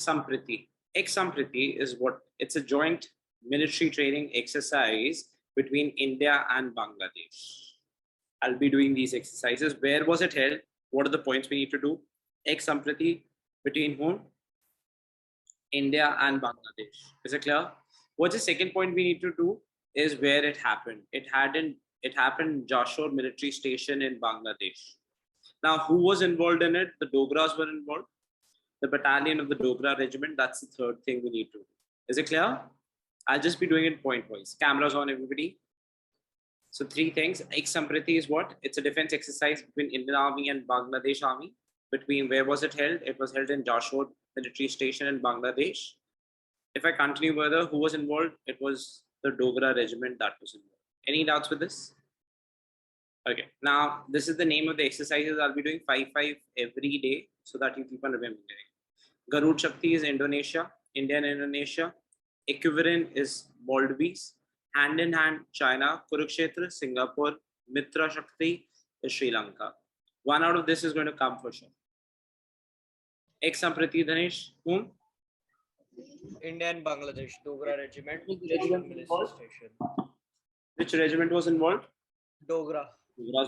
Sampriti. Sampriti is what? It's a joint military training exercise between India and Bangladesh. I'll be doing these exercises. Where was it held? What are the points we need to do? Sampriti between whom? India and Bangladesh. Is it clear? What's the second point we need to do is where it happened. It happened in Jashore military station in Bangladesh. Now, who was involved in it? The Dogras were involved. The battalion of the Dogra regiment. That's the third thing we need to do. Is it clear? I'll just be doing it point wise. Cameras on, everybody. So 3 things. Sampriti is what? It's a defense exercise between Indian Army and Bangladesh Army. Between where was it held? It was held in Jashore military station in Bangladesh. If I continue further, who was involved? It was the Dogra regiment that was involved. Any doubts with this? Okay, now this is the name of the exercises. I'll be doing 5 every day so that you keep on remembering. Garud Shakti is Indonesia, India and Indonesia. Equivalent is Maldives. Hand in hand, China, Kurukshetra, Singapore. Mitra Shakti is Sri Lanka. One out of this is going to come for sure. Sampriti, Dhanesh, whom? India and Bangladesh, Dogra regiment. Which regiment was involved? Dogra.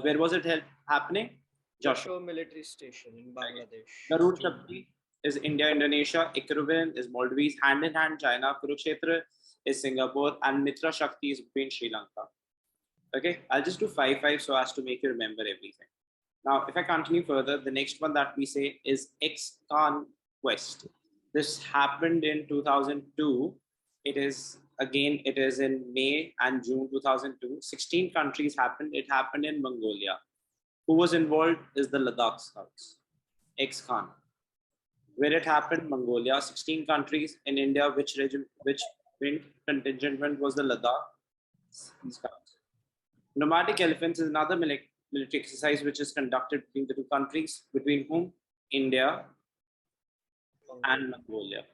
Where was it happening? Jashore military station in Bangladesh. Garud Shakti is India, Indonesia. Equivalent is Maldives. Hand in hand, China. Kurukshetra is Singapore. And Mitra Shakti is between Sri Lanka. Okay, I'll just do 5 so as to make you remember everything. Now, if I continue further, the next one that we say is Conquest. This happened in 2002. It is in May and June 2002. 16 countries happened. It happened in Mongolia. Who was involved is the Ladakh Scouts. Con. Where it happened, Mongolia. 16 countries. In India, which contingent was the Ladakh Scouts. Nomadic elephants is another military exercise which is conducted between the 2 countries. Between whom? India and Mongolia.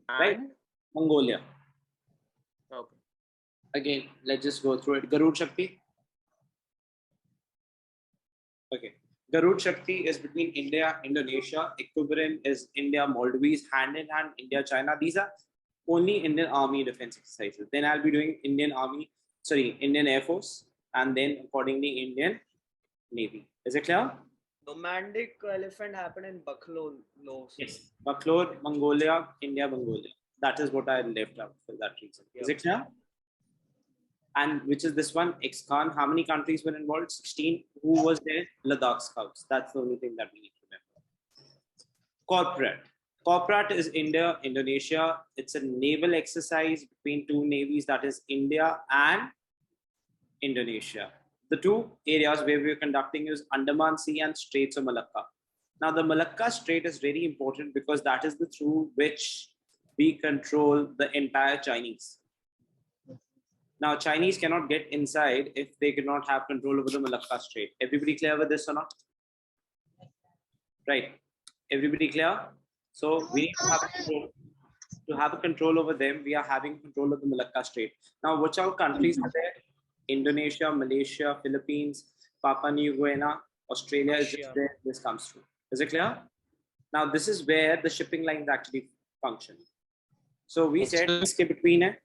Right? Mongolia. Okay. Again, let's just go through it. Garud Shakti. Okay. Garud Shakti is between India, Indonesia. Equivalent is India, Maldives. Hand in hand, India, China. These are only Indian Army defense exercises. Then I'll be doing Indian Air Force, and then accordingly Indian Navy. Is it clear? Nomadic elephant happened in Baklor. Yes, Baklor, Mongolia, India, Mongolia. That is what I left out for that reason. Yep. Is it clear? And which is this one? Con. How many countries were involved? 16. Who was there? Ladakh Scouts. That's the only thing that we need to remember. Corporate is India, Indonesia. It's a naval exercise between 2 navies, that is India and Indonesia. The 2 areas where we're conducting is Andaman Sea and Straits of Malacca. Now, the Malacca Strait is very important because that is the through which we control the entire Chinese. Now, Chinese cannot get inside if they cannot have control over the Malacca Strait. Everybody clear with this or not? Right. Everybody clear? So we need to have a control over them. We are having control of the Malacca Strait. Now, which all countries are there? Indonesia, Malaysia, Philippines, Papua New Guinea, Australia is just there. This comes through. Is it clear? Now, this is where the shipping lines actually function. So we said between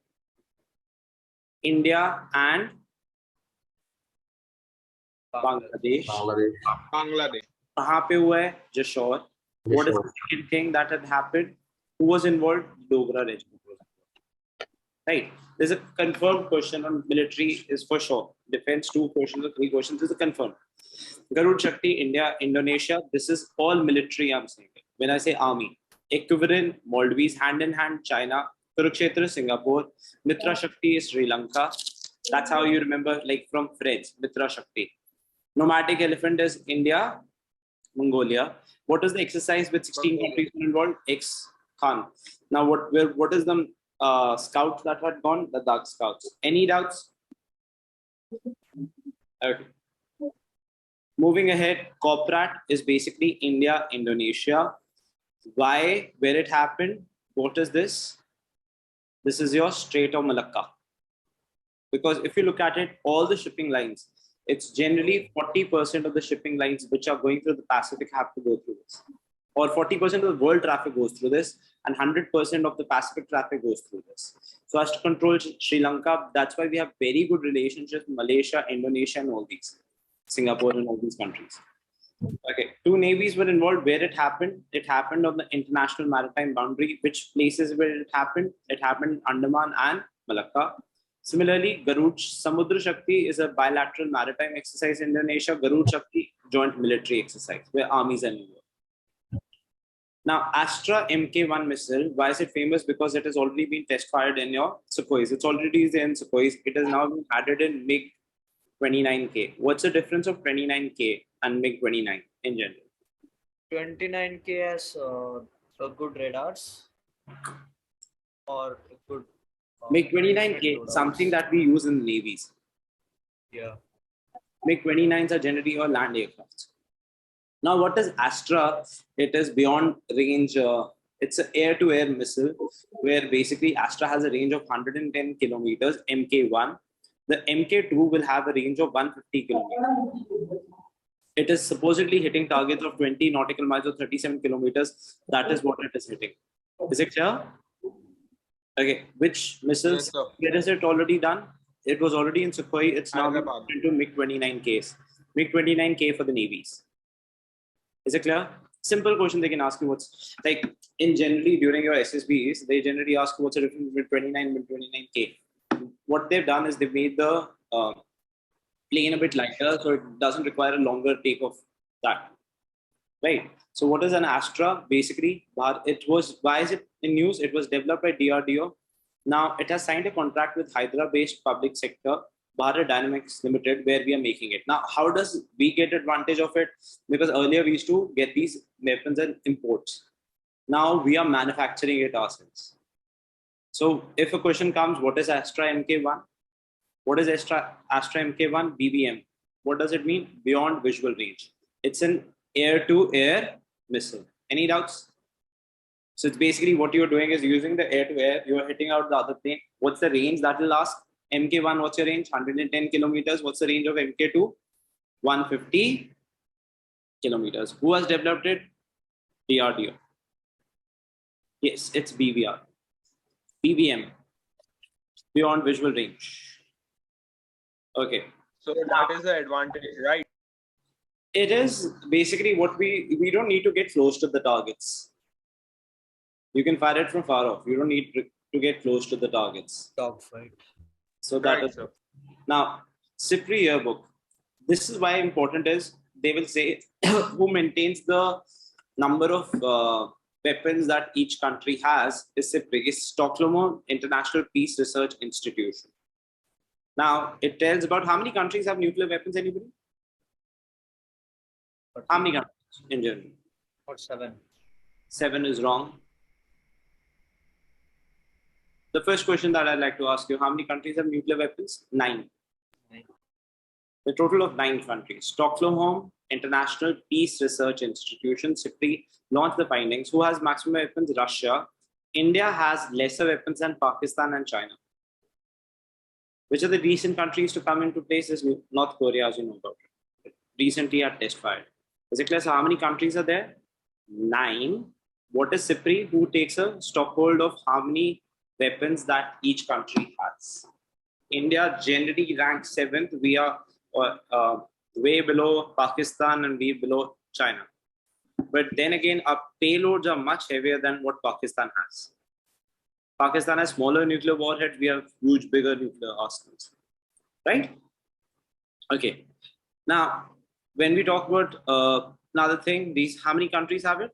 India and Bangladesh. Kahan pe hua hai? Jashore. What is the second thing that had happened? Who was involved? Dogra regiment. Right. There's a confirmed question on military is for sure. Defense 2 questions or 3 questions is a confirmed. Garud Shakti, India, Indonesia. This is all military I'm saying. When I say army. Equivalent, Maldives, hand in hand, China, Kurukshetra, Singapore, Mitra Shakti is Sri Lanka. That's how you remember, like from French, Mitra Shakti. Nomadic elephant is India, Mongolia. What is the exercise with 16 countries involved? Con. Now, what is the scouts that had gone? The Ladakh Scouts. Any doubts? Okay. Moving ahead, Corporate is basically India, Indonesia. Why? Where it happened? What is this? This is your Strait of Malacca. Because if you look at it, all the shipping lines, it's generally 40% of the shipping lines which are going through the Pacific have to go through this. or 40% of the world traffic goes through this, and 100% of the Pacific traffic goes through this. So as to control Sri Lanka, that's why we have very good relationships with Malaysia, Indonesia, and all these, Singapore, and all these countries. Okay, two navies were involved. Where it happened? It happened on the international maritime boundary. Which places where it happened? It happened in Andaman and Malacca. Similarly, Garud Samudra Shakti is a bilateral maritime exercise in Indonesia. Garud Shakti, joint military exercise where armies are involved. Now, Astra Mk1 missile, why is it famous? Because it has already been test fired in your Sukhois. It's already there in Sukhois. It has now been added in MiG-29K. What's the difference of 29K and MiG-29 in general? 29K has a good radars or a good MiG-29K, something that we use in navies. Yeah. MiG-29s are generally all land aircrafts. Now, what is Astra? It is beyond range. It's an air-to-air missile where basically Astra has a range of 110 kilometers, Mk1. The Mk2 will have a range of 150 kilometers. It is supposedly hitting targets of 20 nautical miles or 37 kilometers. That is what it is hitting. Is it clear? Okay. Which missiles? Where is it already done? It was already in Sukhoi. It's now into MiG-29Ks. MiG-29K for the navies. Is it clear? Simple question they can ask you. What's like in generally during your SSBs, they generally ask you what's the difference between 29 and 29K. What they've done is they've made the plane a bit lighter, so it doesn't require a longer take of that. Right. So what is an Astra? Basically, it was, why is it in news? It was developed by DRDO. Now it has signed a contract with Hyderabad-based public sector, Bharat Dynamics Limited, where we are making it. Now, how does we get advantage of it? Because earlier we used to get these weapons and imports. Now we are manufacturing it ourselves. So if a question comes, what is Astra Mk1? What is Astra Mk1? BBM. What does it mean? Beyond visual range. It's an air-to-air missile. Any doubts? So it's basically what you're doing is using the air-to-air, you're hitting out the other plane. What's the range that will last? Mk1, what's your range? 110 kilometers. What's the range of Mk2? 150 kilometers. Who has developed it? DRDO. Yes, it's BVR. BVM. Beyond visual range. Okay. So that is the advantage, right? It is basically what we don't need to get close to the targets. You can fire it from far off. You don't need to get close to the targets. Dogfight. So that is now SIPRI yearbook. This is why important is they will say who maintains the number of weapons that each country has is SIPRI, is Stockholm International Peace Research Institution. Now it tells about how many countries have nuclear weapons. Anybody? How many countries in general? Or 7. 7 is wrong. The first question that I'd like to ask you, how many countries have nuclear weapons? 9. 9. The total of 9 countries. Stockholm International Peace Research Institution, SIPRI, launched the findings. Who has maximum weapons? Russia. India has lesser weapons than Pakistan and China. Which are the recent countries to come into place is North Korea, as you know about it. Recently had test fired. Is it clear? So how many countries are there? 9. What is SIPRI? Who takes a stockhold of how many weapons that each country has? India generally ranks 7th. We are way below Pakistan and way below China. But then again, our payloads are much heavier than what Pakistan has. Pakistan has smaller nuclear warheads. We have huge, bigger nuclear arsenals. Right? Okay. Now, when we talk about another thing, how many countries have it?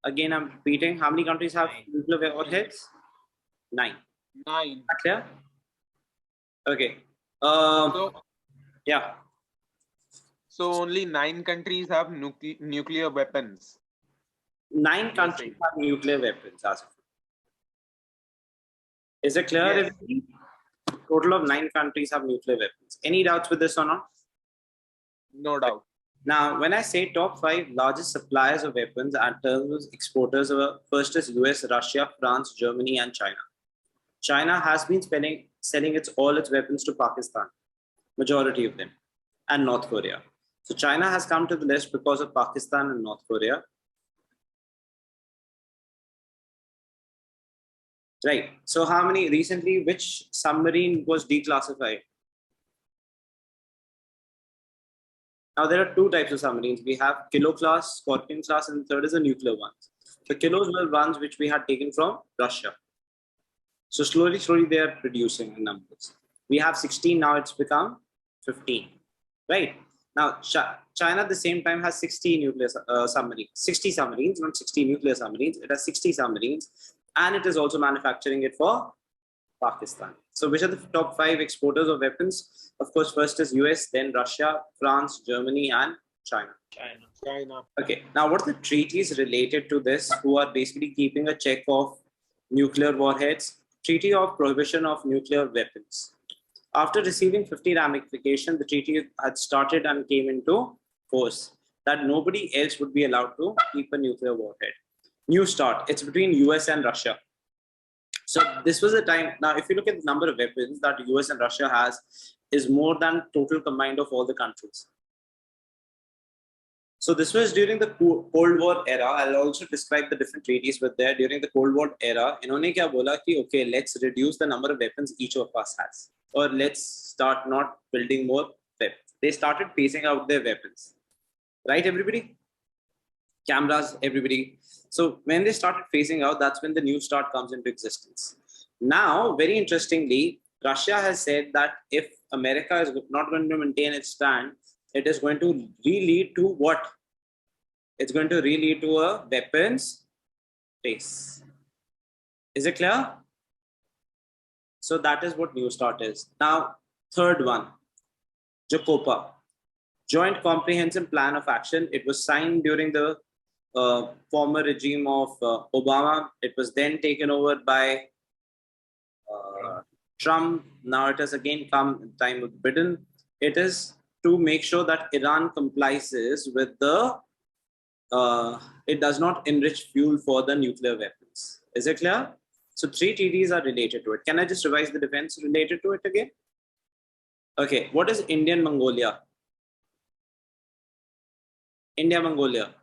Again, I'm repeating. How many countries have nuclear warheads? 9. 9. Clear? Okay. Yeah. So only 9 countries have nuclear weapons. 9 countries have nuclear weapons. Is it clear? Yes. Total of 9 countries have nuclear weapons. Any doubts with this or not? No doubt. Now, when I say top 5 largest suppliers of weapons and terms of exporters, first is US, Russia, France, Germany, and China. China has been selling all its weapons to Pakistan, majority of them, and North Korea. So China has come to the list because of Pakistan and North Korea. Right. So how many recently, which submarine was declassified? Now there are two types of submarines. We have Kilo class, Scorpion class, and the third is the nuclear ones. The Kilos were ones which we had taken from Russia. So slowly they are reducing in numbers. We have 16, now it's become 15, right? Now, China at the same time has 60 nuclear submarines, 60 submarines, not 60 nuclear submarines. It has 60 submarines, and it is also manufacturing it for Pakistan. So which are the top 5 exporters of weapons? Of course, first is US, then Russia, France, Germany, and China. China. Okay, now what are the treaties related to this who are basically keeping a check of nuclear warheads? Treaty of Prohibition of Nuclear Weapons. After receiving 50 ramifications, the treaty had started and came into force that nobody else would be allowed to keep a nuclear warhead. New START, it's between US and Russia. So this was the time. Now, if you look at the number of weapons that US and Russia has, is more than total combined of all the countries. So this was during the Cold War era. I'll also describe the different treaties with there. During the Cold War era, इन्होंने क्या बोला कि okay, let's reduce the number of weapons each of us has, or let's start not building more weapons. They started phasing out their weapons, right? Everybody, cameras, everybody. So when they started phasing out, that's when the New START comes into existence. Now, very interestingly, Russia has said that if America is not going to maintain its stand, it is going to re-lead to what? It's going to re-lead to a weapons race. Is it clear? So that is what New START is. Now, third one, JCPOA, Joint Comprehensive Plan of Action. It was signed during the former regime of Obama. It was then taken over by Trump. Now it has again come in time with Biden. It is to make sure that Iran complies with the, it does not enrich fuel for the nuclear weapons. Is it clear? So 3 treaties are related to it. Can I just revise the defense related to it again? Okay, what is Indian Mongolia? India Mongolia.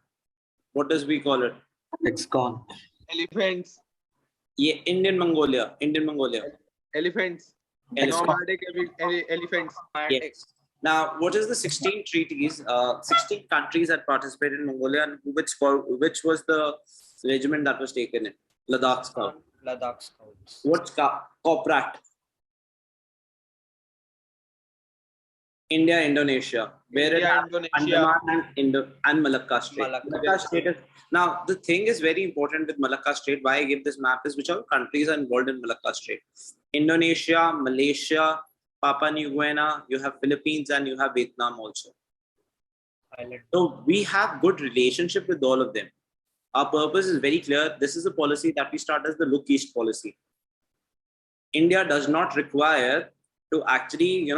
What does we call it? Excon. Elephants. Yeah, Indian Mongolia. Elephants. Elephants. Nomadic elephants. Yes. Now, what is the 16 treaties? 16 countries that participated in Mongolia, and which was the regiment that was taken in? Ladakh Scout. Ladakh Scouts. What's COPRAT? India, Indonesia. Where it has Andaman and Malacca Strait. Malacca Strait is, now, the thing is very important with Malacca Strait. Why I give this map is which all countries are involved in Malacca Strait. Indonesia, Malaysia, Papua New Guinea, you have Philippines, and you have Vietnam also. Island. So we have good relationship with all of them. Our purpose is very clear. This is a policy that we start as the Look East policy. India does not require to actually,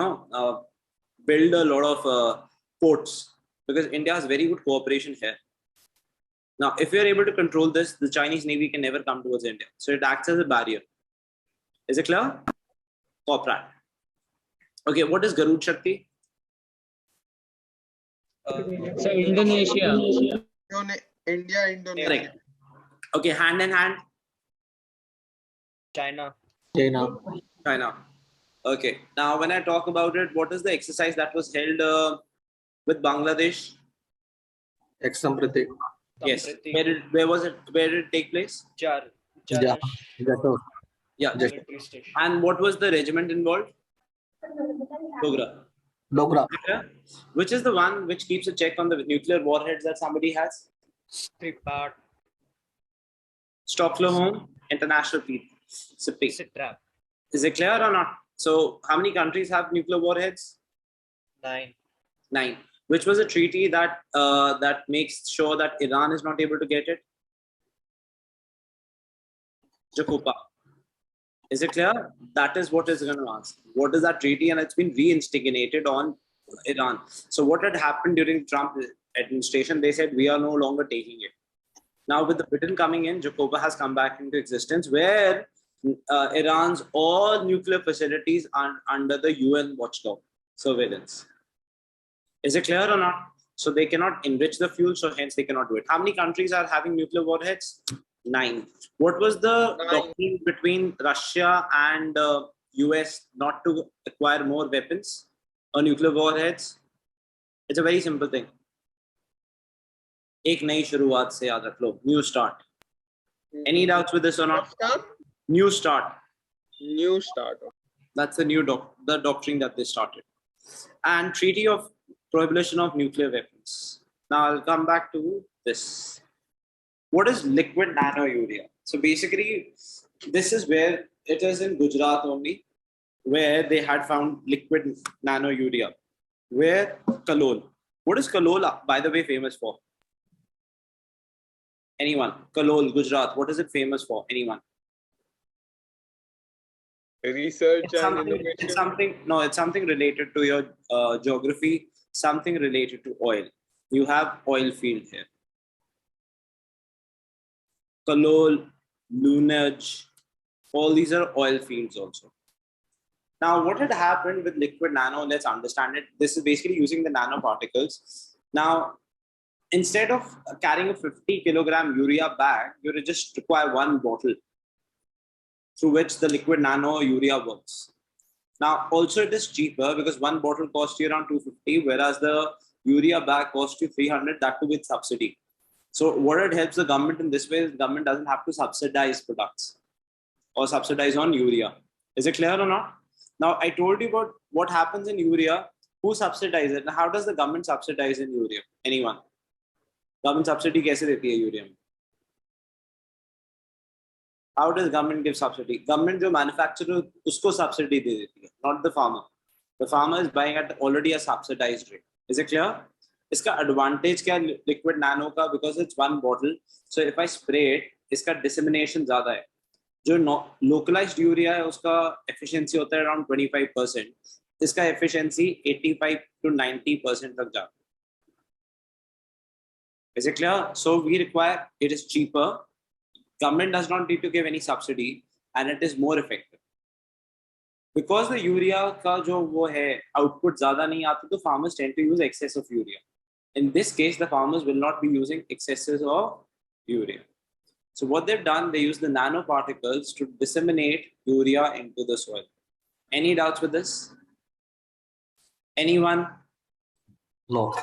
build a lot of ports, because India has very good cooperation here. Now, if we are able to control this, the Chinese Navy can never come towards India. So it acts as a barrier. Is it clear? COPRAT. Okay, what is Garud Shakti? So Indonesia. India, Indonesia. Correct. Okay, hand in hand. China. China. Okay. Now, when I talk about it, what is the exercise that was held with Bangladesh? Exampriti. Yes. Sampriti. Where was it? Where did it take place? Jar. Yeah. Yeah. Military station. And what was the regiment involved? Dogra. Dogra. Which is the one which keeps a check on the nuclear warheads that somebody has? Stripad. Stockholm International Peace. Sitrap. Is it clear or not? So, how many countries have nuclear warheads? 9. 9. Which was a treaty that that makes sure that Iran is not able to get it? JCPOA. Is it clear? That is what is going to ask. What is that treaty? And it's been re-instigated on Iran. So what had happened during Trump administration? They said, we are no longer taking it. Now with the Britain coming in, JCPOA has come back into existence, where Iran's all nuclear facilities are under the UN watchdog surveillance. Is it clear or not? So they cannot enrich the fuel, so hence they cannot do it. How many countries are having nuclear warheads? 9. What was the 9. doctrine between Russia and US not to acquire more weapons or nuclear warheads? It's a very simple thing. एक नई शुरुआत से याद रख लो. New start. Any doubts with this or not? Start? New start. New start. That's the new the doctrine that they started. And Treaty of Prohibition of Nuclear Weapons. Now I'll come back to this. What is liquid nano urea? So basically, this is where it is in Gujarat only, where they had found liquid nano urea. Where? Kalol. What is Kalol, by the way, famous for? Anyone? Kalol, Gujarat. What is it famous for? Anyone? Research It's and something, innovation. it's something related to your geography, something related to oil. You have oil field here. Kalol, Lunaj, all these are oil fields also. Now, what had happened with liquid nano, let's understand it. This is basically using the nanoparticles. Now, instead of carrying a 50 kilogram urea bag, you just require one bottle through which the liquid nano urea works. Now, also it is cheaper because one bottle costs you around 250, whereas the urea bag costs you 300, that too with subsidy. So what it helps the government in this way is the government doesn't have to subsidize products or subsidize on urea. Is it clear or not? Now, I told you about what happens in urea. Who subsidizes it? How does the government subsidize in urea? Anyone? Government subsidy कैसे देती है urea में? How does government give subsidy? Government जो manufacturer उसको subsidy दे देती है, not the farmer. The farmer is buying at already a subsidized rate. Is it clear? इसका advantage क्या है liquid nano का? Because it's one bottle. So if I spray it, इसका dissemination ज़्यादा है. जो localized urea है उसका efficiency होता है around 25%. इसका efficiency 85 to 90% तक जाता है. Is it clear? So we require, it is cheaper. Government does not need to give any subsidy and it is more effective. Because the urea का जो वो है output ज़्यादा नहीं आता, तो farmers tend to use excess of urea. In this case, the farmers will not be using excesses of urea. So what they've done, they use the nanoparticles to disseminate urea into the soil. Any doubts with this? Anyone? No.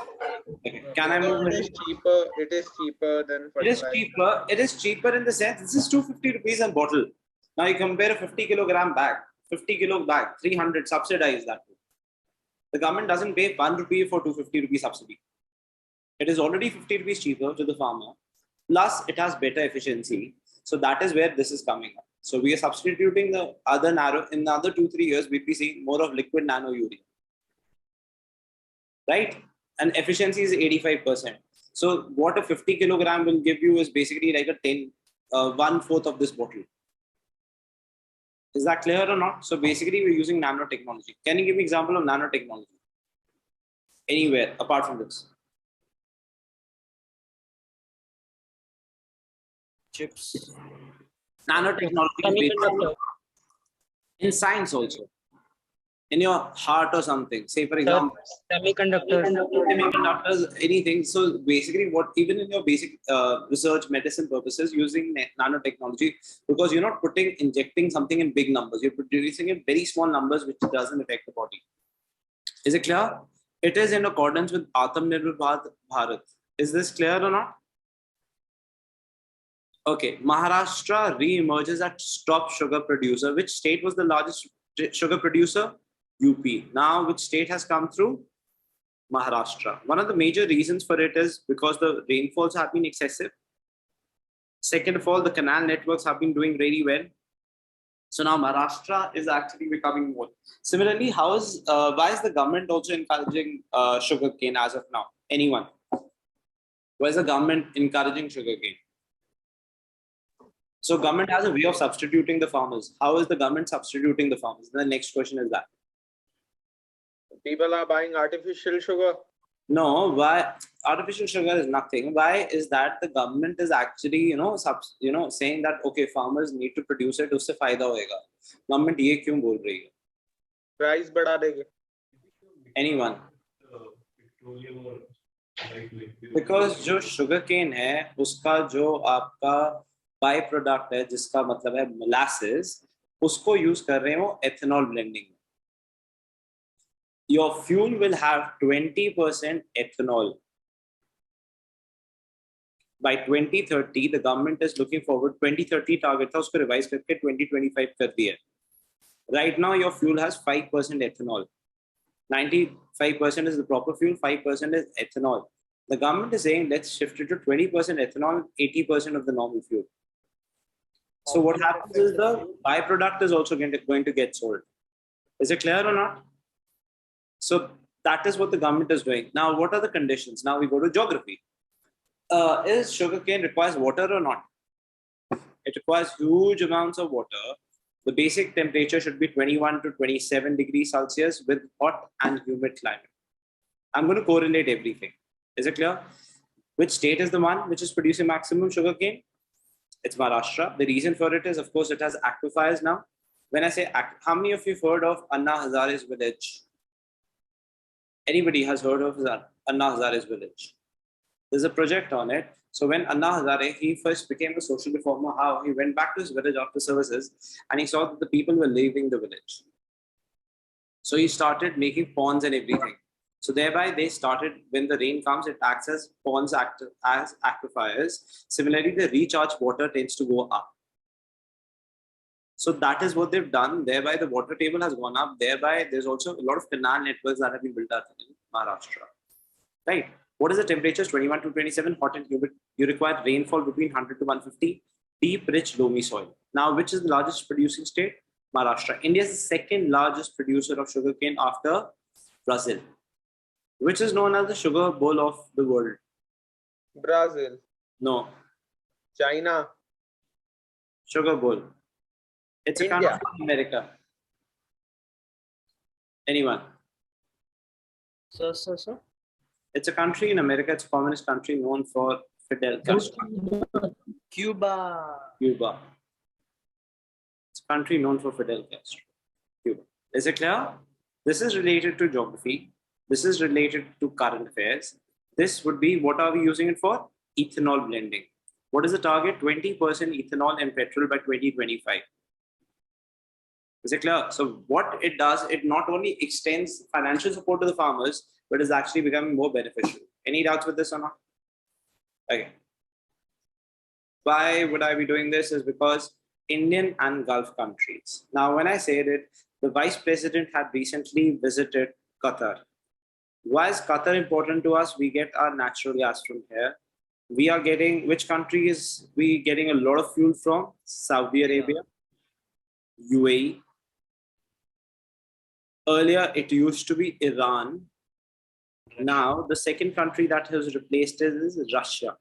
Okay. Can I move? It is cheaper. It is cheaper than It is fertilizer. cheaper. It is cheaper in the sense this is 250 rupees a bottle. Now you compare a 50 kilogram bag, 50 kilo bag, 300 subsidize that. The government doesn't pay 1 rupee for 250 rupee subsidy. It is already 50 rupees cheaper to the farmer. Plus, it has better efficiency. So that is where this is coming up. So we are substituting the other nano. In another 2-3 years, we'll be seeing more of liquid nano urea. Right? And efficiency is 85%. So what a 50 kilogram will give you is basically like a 1/4 of this bottle. Is that clear or not? So basically we're using nanotechnology. Can you give me an example of nanotechnology? Anywhere apart from this? Chips. Nanotechnology is Semiconductor. in science also. In your heart or something. Say for example, Semiconductors. semiconductors, anything. So basically what even in your basic research medicine purposes using nanotechnology, because you're not injecting something in big numbers, you're producing in very small numbers which doesn't affect the body. Is it clear? It is in accordance with Atmanirbhar Bharat. Is this clear or not? Okay, Maharashtra re-emerges as top sugar producer. Which state was the largest sugar producer? UP. Now, which state has come through? Maharashtra. One of the major reasons for it is because the rainfalls have been excessive. Second of all, the canal networks have been doing really well. So now Maharashtra is actually becoming more. Similarly, why is the government also encouraging sugarcane as of now? Anyone? Why is the government encouraging sugarcane? So government has a way of substituting the farmers. How is the government substituting the farmers? The next question is that. People are buying artificial sugar. No, why artificial sugar is nothing. Why is that the government is actually saying that okay, farmers need to produce it, usse fayda hoega. Government ये क्यों बोल रही है? Price बढ़ा देंगे. Anyone? Because जो sugarcane है, उसका जो आपका बाय प्रोडक्ट है जिसका मतलब है molasses, उसको यूज कर रहे हो ethanol blending. Your fuel will have 20% ethanol. By 2030, the government is looking forward. 2030 target था उसको revise करके 2025 कर दिया. Right now, your fuel has 5% ethanol. 95% is the proper fuel, 5% is ethanol. The government is saying let's shift it to 20% ethanol, 80% of the normal fuel. So what happens is the byproduct is also going to get sold. Is it clear or not? So that is what the government is doing. Now, what are the conditions? Now we go to geography. Is sugarcane requires water or not? It requires huge amounts of water. The basic temperature should be 21 to 27 degrees Celsius with hot and humid climate. I'm going to correlate everything. Is it clear? Which state is the one which is producing maximum sugarcane? It's Maharashtra. The reason for it is, of course, it has aquifers now. When I say, how many of you have heard of Anna Hazare's village? Anybody has heard of Anna Hazare's village? There's a project on it. So when Anna Hazare, he first became a social reformer, how he went back to his village after services and he saw that the people were leaving the village. So he started making ponds and everything. So thereby they started, when the rain comes, it acts as ponds, act as aquifers. Similarly, the recharge water tends to go up. So that is what they've done. Thereby the water table has gone up. Thereby there's also a lot of canal networks that have been built up in Maharashtra. Right? What is the temperature? 21 to 27, hot and humid. You require rainfall between 100 to 150, deep, rich, loamy soil. Now, which is the largest producing state? Maharashtra. India is the second largest producer of sugarcane after Brazil, which is known as the sugar bowl of the world. Brazil. No. China. Sugar bowl. It's a country India. in America. Anyone? Sir. It's a country in America. It's a communist country known for Fidel Castro. Cuba. Cuba. It's a country known for Fidel Castro. Cuba. Is it clear? This is related to geography. This is related to current affairs. This would be, what are we using it for? Ethanol blending. What is the target? 20% ethanol and petrol by 2025. Is it clear? So what it does, it not only extends financial support to the farmers, but is actually becoming more beneficial. Any doubts with this or not? Okay. Why would I be doing this? Is because Indian and Gulf countries. Now, when I said it, the Vice President had recently visited Qatar. Why is Qatar important to us? We get our natural gas from here. We are getting, which country is we getting a lot of fuel from? Saudi Arabia, UAE. Earlier, it used to be Iran. Now, the second country that has replaced it is Russia.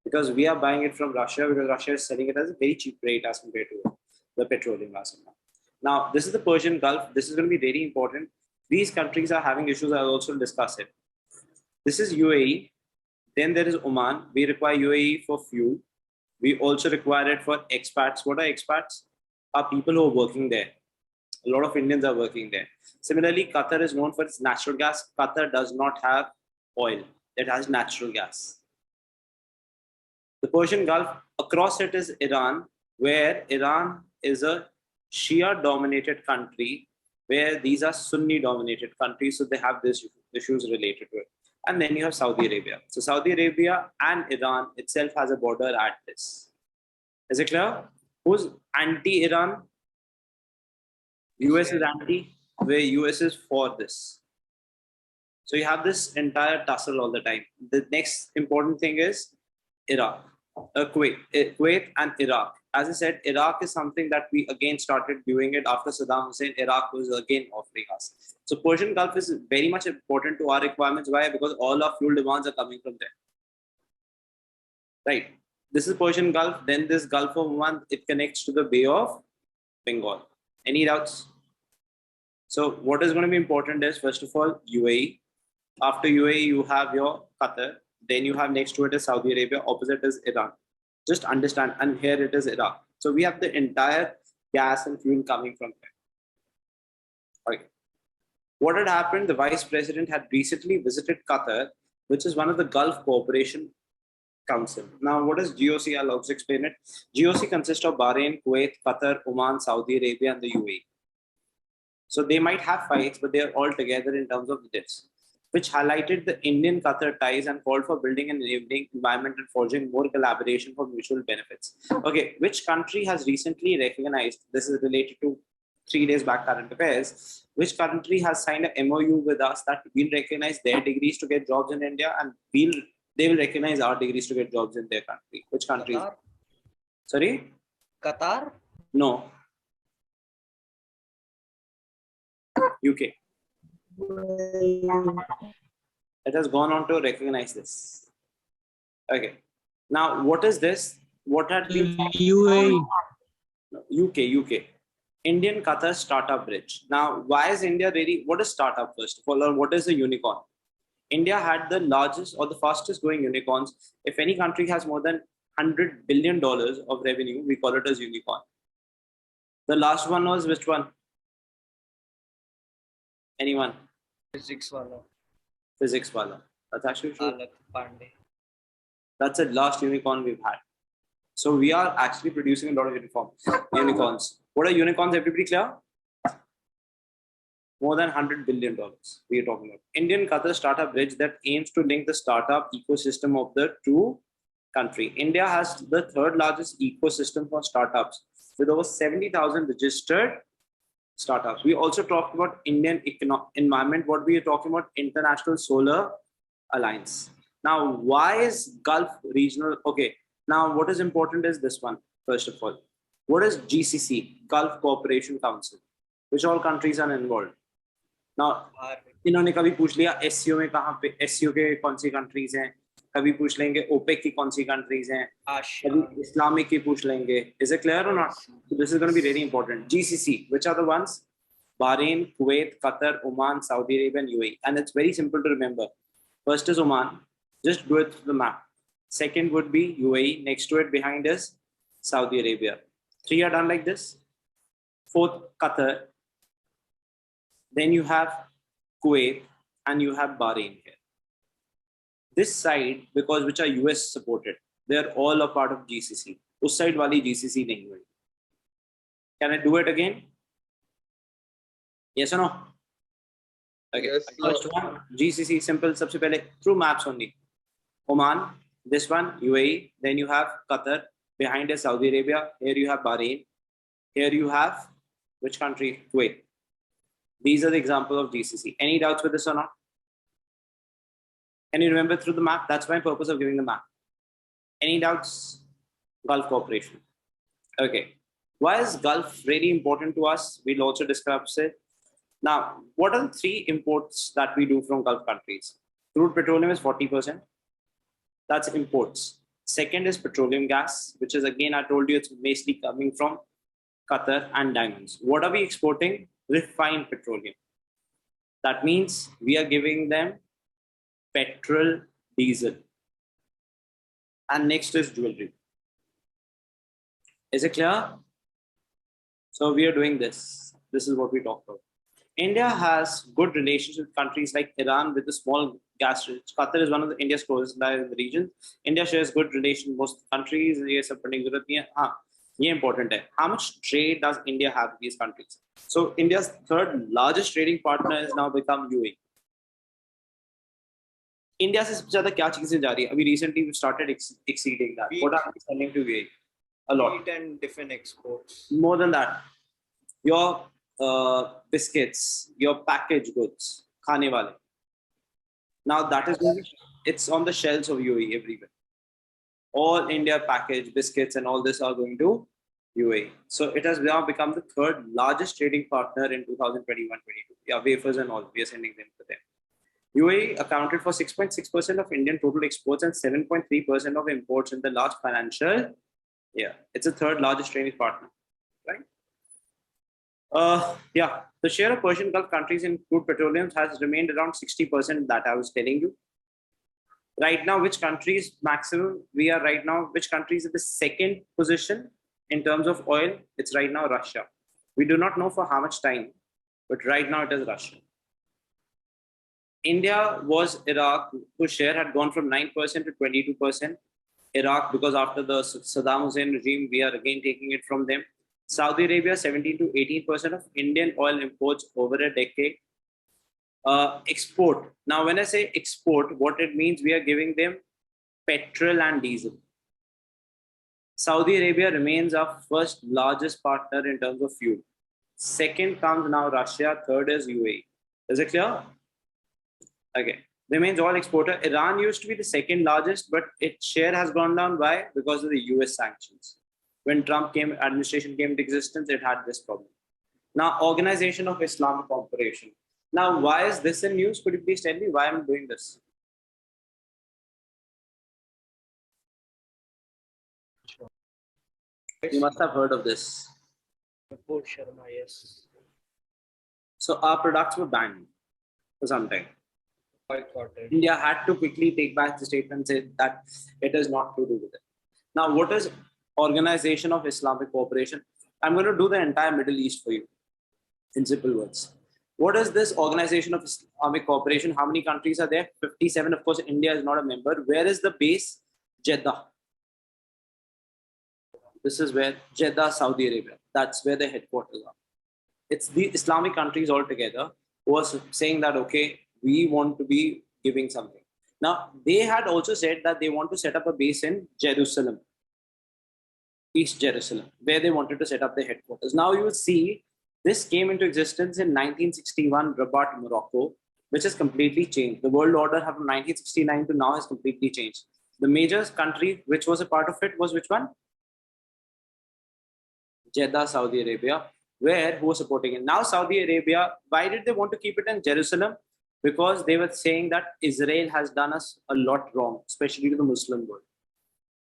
Because we are buying it from Russia, because Russia is selling it as a very cheap rate as compared to the petroleum gas. Now, this is the Persian Gulf. This is going to be very important. These countries are having issues. I'll also discuss it. This is UAE. Then there is Oman. We require UAE for fuel. We also require it for expats. What are expats? Are people who are working there. A lot of Indians are working there. Similarly, Qatar is known for its natural gas. Qatar does not have oil. It has natural gas. The Persian Gulf, across it is Iran, where Iran is a Shia-dominated country, where these are Sunni-dominated countries, so they have these issues related to it. And then you have Saudi Arabia. So Saudi Arabia and Iran itself has a border at this. Is it clear? Who's anti-Iran? US is anti, where US is for this. So you have this entire tussle all the time. The next important thing is Iraq, Kuwait and Iraq. As I said, Iraq is something that we again started doing it after Saddam Hussein. Iraq was again offering us. So Persian Gulf is very much important to our requirements. Why? Because all our fuel demands are coming from there. Right. This is Persian Gulf. Then this Gulf of Oman, it connects to the Bay of Bengal. Any doubts? So what is going to be important is, first of all, UAE. After UAE, you have your Qatar. Then you have next to it is Saudi Arabia. Opposite is Iran. Just understand. And here it is Iraq. So we have the entire gas and fuel coming from there. Okay. What had happened? The Vice President had recently visited Qatar, which is one of the Gulf cooperation Council. Now, what is GOC? I'll also explain it. GOC consists of Bahrain, Kuwait, Qatar, Oman, Saudi Arabia, and the UAE. So they might have fights, but they are all together in terms of the diffs, which highlighted the Indian-Qatar ties and called for building an enabling environment and forging more collaboration for mutual benefits. Okay, which country has recently recognized, this is related to 3 days back current affairs, which country has signed a MOU with us that we'll recognize their degrees to get jobs in India and they will recognize our degrees to get jobs in their country. Which country? Qatar? Sorry? Qatar? No. UK. It has gone on to recognize this. Okay. Now, what is this? What had been UAE. UK. Indian Qatar Startup Bridge. Now, why is India really? What is startup first of all, or what is a unicorn? India had the largest or the fastest growing unicorns. If any country has more than $100 billion of revenue, we call it as unicorn. The last one was which one? Anyone? Physics wala. Physics wala. That's actually true. Alak Pandey. That's the last unicorn we've had. So we are actually producing a lot of unicorns. What are unicorns? Everybody clear? More than $100 billion we are talking about. Indian Qatar Startup Bridge that aims to link the startup ecosystem of the two countries. India has the third largest ecosystem for startups with over 70,000 registered startups. We also talked about Indian environment. What we are talking about, International Solar Alliance. Now, why is Gulf regional? Okay. Now, what is important is this one, first of all. What is GCC, Gulf Cooperation Council? Which all countries are involved? Now, इन्होंने कभी पूछ लिया SCO में कहाँ पे SCO के कौन सी countries हैं? कभी पूछ लेंगे OPEC की कौन सी countries हैं? कभी Islamic की पूछ लेंगे. Is it clear or not? So this is going to be really important. GCC, which are the ones? Bahrain, Kuwait, Qatar, Oman, Saudi Arabia, and UAE. And it's very simple to remember. First is Oman. Just do it through the map. Second would be UAE. Next to it behind is Saudi Arabia. 3 are done like this. Fourth, Qatar. Then you have Kuwait and you have Bahrain here. This side, because which are US supported, they're all a part of GCC. Us side wali GCC nahi hui. Can I do it again? Yes or no? Okay. Yes, First one, GCC, simple, sabse pehle, through maps only. Oman, this one, UAE, then you have Qatar, behind is Saudi Arabia, here you have Bahrain, here you have, which country? Kuwait. These are the examples of GCC. Any doubts with this or not? Can you remember through the map? That's my purpose of giving the map. Any doubts? Gulf cooperation. Okay. Why is Gulf really important to us? We'll also discuss it. Now, what are the 3 imports that we do from Gulf countries? Crude petroleum is 40%. That's imports. Second is petroleum gas, which is again, I told you, it's basically coming from Qatar and diamonds. What are we exporting? Refined petroleum. That means we are giving them petrol, diesel. And next is jewelry. Is it clear? So we are doing this. This is what we talked about. India has good relations with countries like Iran with a small gas rich. Qatar is one of India's closest allies in the region. India shares good relations with most countries. Yes, important. How much trade does India have with these countries? So India's third largest trading partner has now become UAE. India से सबसे ज़्यादा क्या चीज़ें जा रही है? अभी recently we started exceeding that. What are we selling to UAE? A lot. Wheat and different exports. More than that, your biscuits, your packaged goods, खाने वाले. Now that is going to, it's on the shelves of UAE everywhere. All India packaged biscuits and all this are going to UAE. So it has now become the third largest trading partner in 2021-22. Yeah, wafers and all, we are sending them to them. UAE accounted for 6.6% of Indian total exports and 7.3% of imports in the last financial year. It's the third largest trading partner, right? Yeah, the share of Persian Gulf countries in crude petroleum has remained around 60% that I was telling you. Right now, which countries maximum? We are right now, which countries at the second position in terms of oil? It's right now Russia. We do not know for how much time, but right now it is Russia. India was Iraq, whose share had gone from 9% to 22%. Iraq, because after the Saddam Hussein regime, we are again taking it from them. Saudi Arabia, 17 to 18% of Indian oil imports over a decade. Export. Now, when I say export, what it means, we are giving them petrol and diesel. Saudi Arabia remains our first largest partner in terms of fuel. Second comes now Russia. Third is UAE. Is it clear? Okay. Remains all exporter. Iran used to be the second largest, but its share has gone down. Why? Because of the US sanctions. When Trump administration came into existence, it had this problem. Now, Organization of Islamic Cooperation. Now, why is this in news? Could you please tell me why I'm doing this? You must have heard of this. Vipul Sharma, yes. So our products were banned for some time. Boycotted. India had to quickly take back the statement and say that it is not to do with it. Now, what is Organization of Islamic Cooperation? I'm going to do the entire Middle East for you in simple words. What is this Organization of Islamic Cooperation? How many countries are there? 57. Of course, India is not a member. Where is the base? Jeddah. This is where Jeddah, Saudi Arabia. That's where the headquarters are. It's the Islamic countries altogether who are saying that, okay, we want to be giving something. Now, they had also said that they want to set up a base in Jerusalem, East Jerusalem, where they wanted to set up their headquarters. Now you will see this came into existence in 1961, Rabat, Morocco, which has completely changed. The world order from 1969 to now has completely changed. The major country which was a part of it was which one? Jeddah, Saudi Arabia, who was supporting it. Now Saudi Arabia, why did they want to keep it in Jerusalem? Because they were saying that Israel has done us a lot wrong, especially to the Muslim world.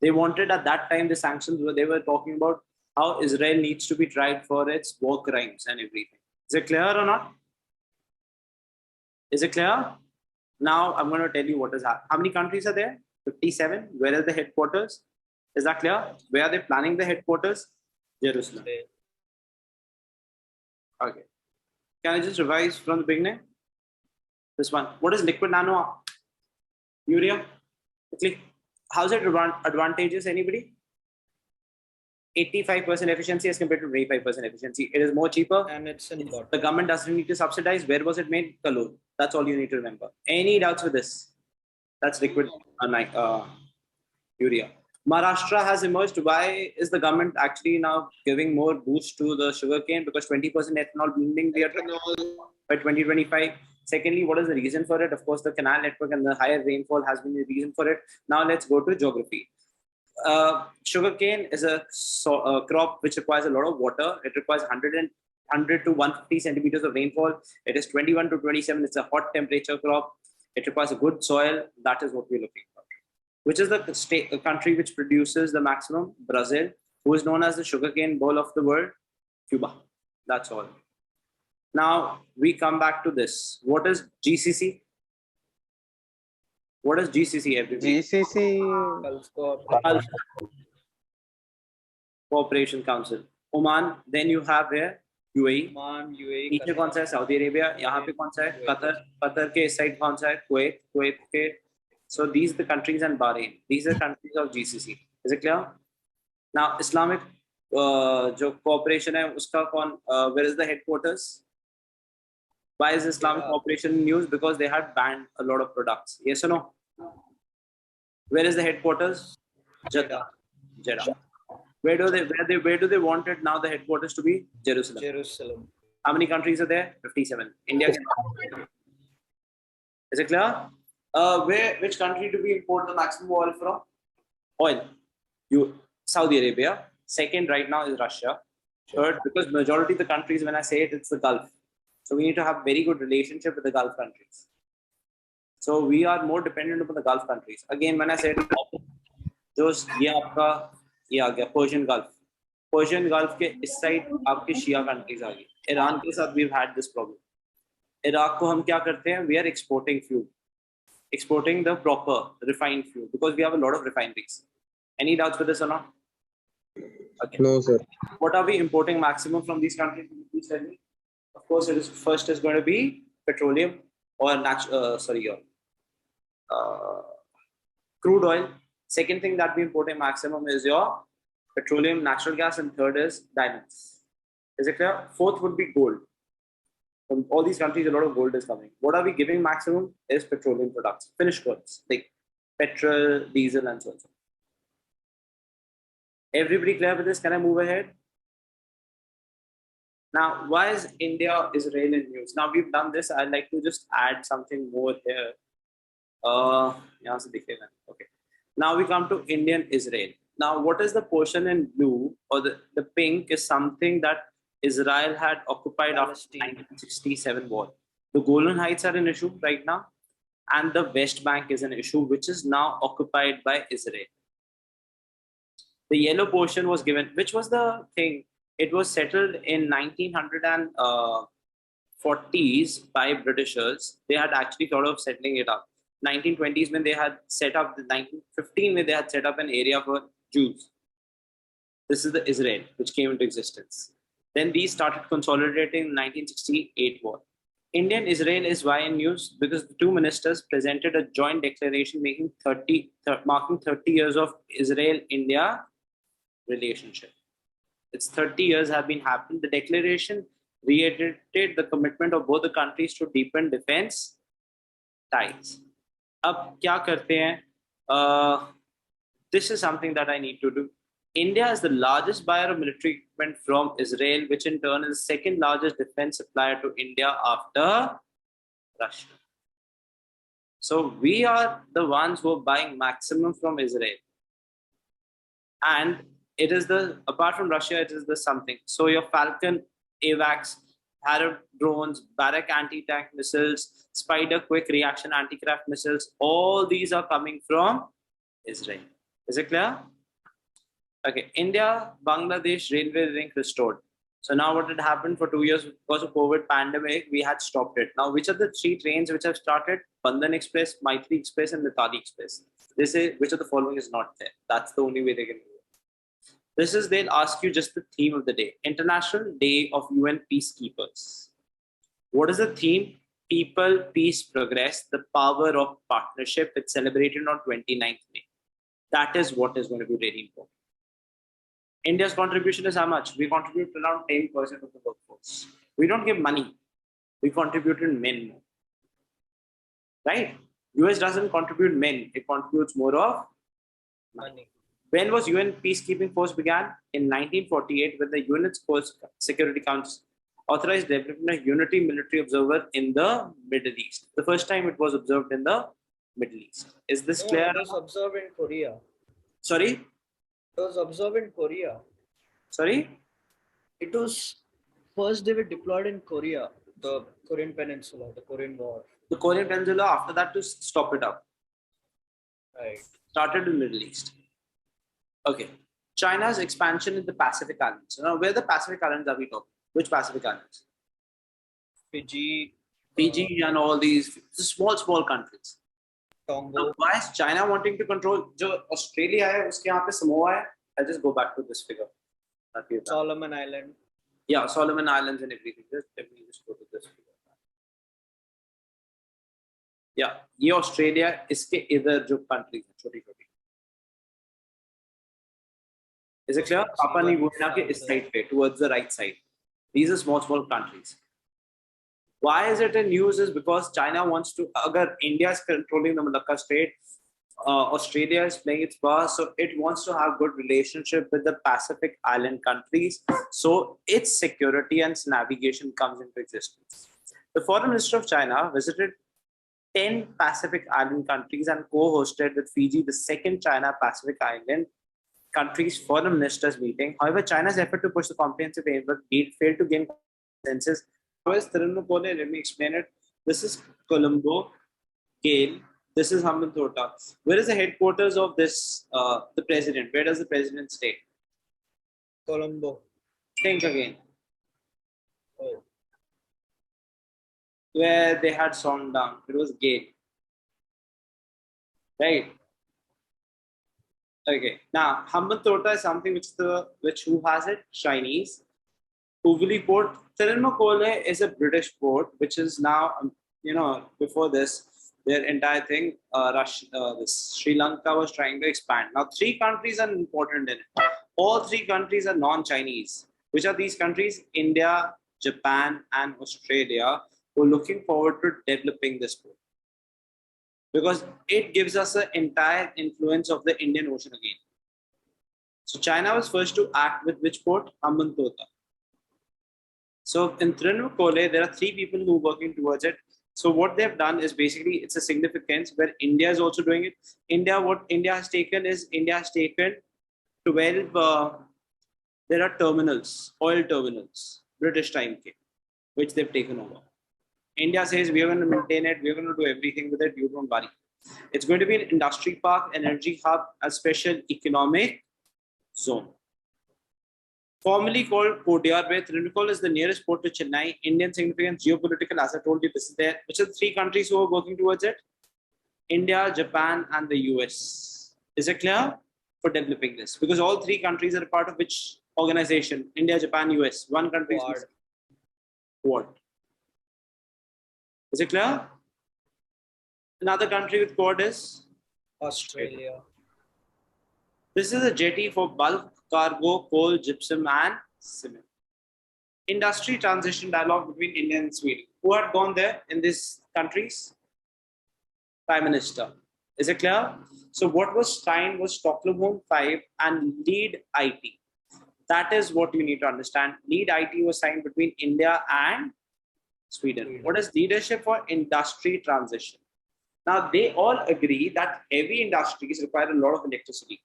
They wanted at that time the sanctions where they were talking about how Israel needs to be tried for its war crimes and everything. Is it clear or not? Is it clear? Now I'm going to tell you what is happening. How many countries are there? 57. Where are the headquarters? Is that clear? Where are they planning the headquarters? Jerusalem. Okay. Can I just revise from the beginning? This one. What is liquid nano urea? Quickly. How's it advantageous? Anybody? 85% efficiency as compared to 25% efficiency. It is more cheaper. And it's in bottle. The government doesn't need to subsidize. Where was it made? Kalur. That's all you need to remember. Any doubts with this? That's liquid urea. Maharashtra has emerged. Why is the government actually now giving more boost to the sugarcane? Because 20% ethanol blending we are by 2025. Secondly, what is the reason for it? Of course, the canal network and the higher rainfall has been the reason for it. Now let's go to geography. Sugarcane is a crop which requires a lot of water. It requires 100 to 150 centimeters of rainfall. It is 21 to 27. It's a hot temperature crop. It requires a good soil. That is what we're looking for. Which is the country which produces the maximum? Brazil, who is known as the sugarcane bowl of the world? Cuba. That's all. Now we come back to this. What is GCC? What is GCC? Everybody? GCC. Gulf Cooperation Council. Oman. Then you have here UAE. Oman, UAE. नीचे कौन सा है? Saudi Arabia. यहाँ पे कौन सा है? Qatar के इस साइड कौन सा है? Kuwait के. So these are the countries and Bahrain. These are countries of GCC. Is it clear? Now Islamic जो cooperation है उसका कौन? Where is the headquarters? Why is Islamic cooperation news? Because they had banned a lot of products. Yes or no? Where is the headquarters? Jeddah. Where do they want it now? The headquarters to be Jerusalem. How many countries are there? 57. India. Is it clear? Which country do we import the maximum oil from? Oil. Saudi Arabia. Second right now is Russia. Third, because majority of the countries, when I say it, it's the Gulf. So we need to have very good relationship with the Gulf countries. So we are more dependent upon the Gulf countries. Again, when I said ये आ गया Persian Gulf. Persian Gulf के इस side आपके Shia countries आ गई. Iran के साथ we've had this problem. Iraq को हम क्या करते हैं? We are exporting fuel. Exporting the proper refined fuel because we have a lot of refineries. Any doubts with this or not? Okay. No, sir. What are we importing maximum from these countries? Please tell me. Of course, it is first is going to be petroleum or crude oil. Second thing that we import in maximum is your petroleum, natural gas, and third is diamonds. Is it clear? Fourth would be gold. From all these countries, a lot of gold is coming. What are we giving maximum is petroleum products, finished goods like petrol, diesel, and so on. Everybody clear with this? Can I move ahead? Now, why is India, Israel in news? Now we've done this. I'd like to just add something more here. Okay. Now we come to Indian Israel. Now, what is the portion in blue or the pink is something that Israel had occupied after the 1967 war. The Golan Heights are an issue right now, and the West Bank is an issue which is now occupied by Israel. The yellow portion was given, which was the thing. It was settled in 1940s by Britishers. They had actually thought of settling it up. 1920s when they had set up, the 1915 when they had set up an area for Jews. This is the Israel which came into existence. Then these started consolidating in 1968 war. Indian Israel is why in news because the two ministers presented a joint declaration marking 30 years of Israel-India relationship. It's 30 years have been happening. The declaration reiterated the commitment of both the countries to deepen defense ties. Ab kya karte hain? This is something that I need to do. India is the largest buyer of military equipment from Israel, which in turn is the second largest defense supplier to India after Russia. So we are the ones who are buying maximum from Israel. And it is apart from Russia, it is the something. So your Falcon, AWACS, Harab drones, Barak anti-tank missiles, Spider quick reaction anti-craft missiles, all these are coming from Israel. Is it clear? Okay, India, Bangladesh railway link restored. So now what had happened for 2 years because of COVID pandemic, we had stopped it. Now, which are the 3 trains which have started? Bandhan Express, Maitri Express, and Mithali Express. They say which of the following is not there. That's the only way they can do it. They'll ask you just the theme of the day. International Day of UN Peacekeepers. What is the theme? People, Peace, Progress, the power of partnership. It's celebrated on 29th May. That is what is going to be really important. India's contribution is how much? We contribute around 10% of the workforce. We don't give money. We contribute in men. Right? US doesn't contribute men. It contributes more of money. When was UN Peacekeeping Force began? In 1948, when the UN Security Council authorized development of unity military observer in the Middle East. The first time it was observed in the Middle East. Is this clear? It was observed in Korea. Sorry? It was observed in Korea. Sorry? It was first they were deployed in Korea, the Korean Peninsula, the Korean War. The Korean Peninsula, after that to stop it up. Right. Started in Middle East. Okay. China's expansion in the Pacific Islands. Now, where the Pacific Islands are we talking? Which Pacific Islands? Fiji, and all these small countries. Tonga. Now, why is China wanting to control? जो Australia है, उसके यहाँ पे Samoa है. I'll just go back to this figure. Solomon Island. Yeah, Solomon Islands and everything. Let me just go to this figure. Yeah, ये Australia इसके इधर जो countries हैं छोटी-छोटी. Is it clear? Papua New Guinea के इस side पे, towards the right side. These are small countries. Why is it in news? Is because China wants to. Agar India is controlling the Malacca Strait, Australia is playing its part, so it wants to have good relationship with the Pacific Island countries. So its security and navigation comes into existence. The Foreign Minister of China visited 10 Pacific Island countries and co-hosted with Fiji the second China Pacific Island countries foreign ministers meeting. However, China's effort to push the comprehensive framework failed to gain consensus. Let me explain it. This is Colombo, Gale. This is Hambantota. Where is the headquarters of this, the president? Where does the president stay? Colombo. Think again. Oh. Where they had song down. It was Gale. Right. Okay. Now, Hambantota is something which who has it? Chinese. Uvuli port. Tirumakole is a British port, which is now, before this, their entire thing. Russia, this Sri Lanka was trying to expand. Now, three countries are important in it. All three countries are non-Chinese. Which are these countries? India, Japan, and Australia, who are looking forward to developing this port because it gives us an entire influence of the Indian Ocean again. So China was first to act with which port? Hambantota. So in Trincomalee, there are three people who are working towards it. So what they've done is basically it's a significance where India is also doing it. What India has taken 12. There are terminals, oil terminals, British time came, which they've taken over. India says we are going to maintain it, we are going to do everything with it, you don't worry. It's going to be an industry park, energy hub, a special economic zone. Formerly called Kodyar Bay, Trincomalee is the nearest port to Chennai. Indian significance, geopolitical, as I told you, this is there. Which are the three countries who are working towards it? India, Japan, and the US. Is it clear? For developing this? Because all three countries are a part of which organization? India, Japan, US. One country Quad. is Quad. Is it clear? Another country with Quad is Australia. this is a jetty for bulk cargo, coal, gypsum, and cement. Industry transition dialogue between India and Sweden. Who had gone there in these countries? Prime Minister. Is it clear? So what was signed was Stockholm 5 and Lead IT. That is what you need to understand. Lead IT was signed between India and Sweden. What is leadership for industry transition? Now they all agree that heavy industries require a lot of electricity.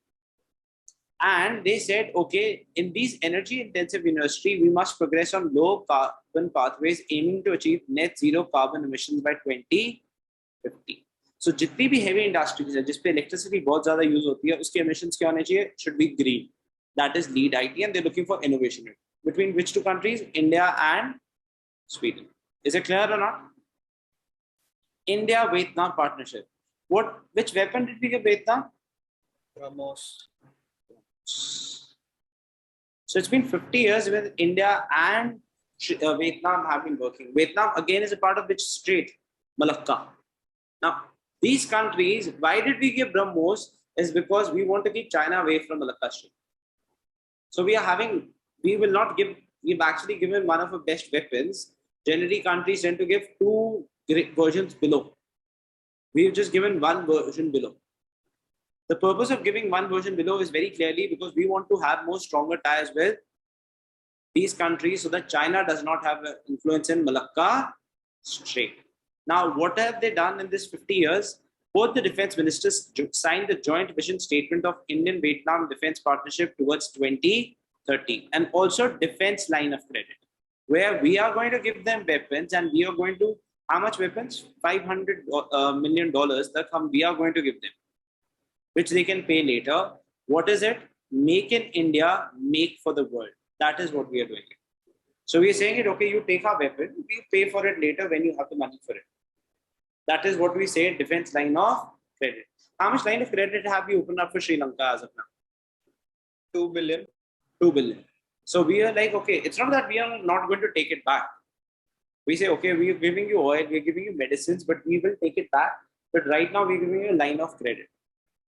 And they said, okay, in these energy intensive industry, we must progress on low carbon pathways aiming to achieve net zero carbon emissions by 2050. So जितनी भी heavy industries है जिस पे electricity बहुत ज़्यादा use होती है उसके emissions क्या होने चाहिए? Should be green. That is Lead IT, and they're looking for innovation. Between which two countries? India and Sweden. Is it clear or not? India-Vietnam partnership. Which weapon did we give Vietnam? BrahMos. So it's been 50 years when India and Vietnam have been working. Vietnam again is a part of which strait? Malacca. Now, these countries, why did we give BrahMos? Is because we want to keep China away from Malacca Strait. So we've actually given one of the best weapons. Generally, countries tend to give two versions below. We've just given one version below. The purpose of giving one version below is very clearly because we want to have more stronger ties with these countries so that China does not have an influence in Malacca Strait. Now, what have they done in this 50 years? Both the defense ministers signed the joint vision statement of Indian-Vietnam defense partnership towards 2030 and also defense line of credit, where we are going to give them weapons and we are going to, how much weapons? $500 million that we are going to give them, which they can pay later. What is it? Make in India, make for the world. That is what we are doing. So we are saying it, okay, you take our weapon, we pay for it later when you have the money for it. That is what we say, defense line of credit. How much line of credit have you opened up for Sri Lanka as of now? 2 billion. 2 billion. So we are like, okay, it's not that we are not going to take it back. We say, okay, we are giving you oil, we are giving you medicines, but we will take it back. But right now we're giving you a line of credit.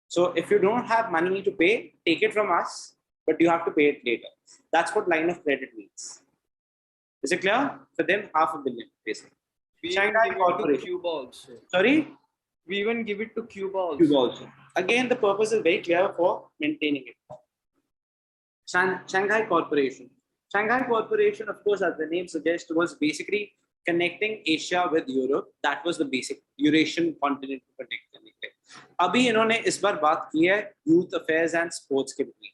So if you don't have money to pay, take it from us, but you have to pay it later. That's what line of credit means. Is it clear? For them, $500 million, basically. We Shanghai even give it to Corporation. Cuba also. Sorry? We even give it to Cuba also. Cuba also. Again, the purpose is very clear for maintaining it. Shanghai Corporation. Shanghai Corporation, of course, as the name suggests, was basically connecting Asia with Europe. That was the basic Eurasian continent to connect. अभी इन्होंने इस बार बात की है youth affairs and sports के between.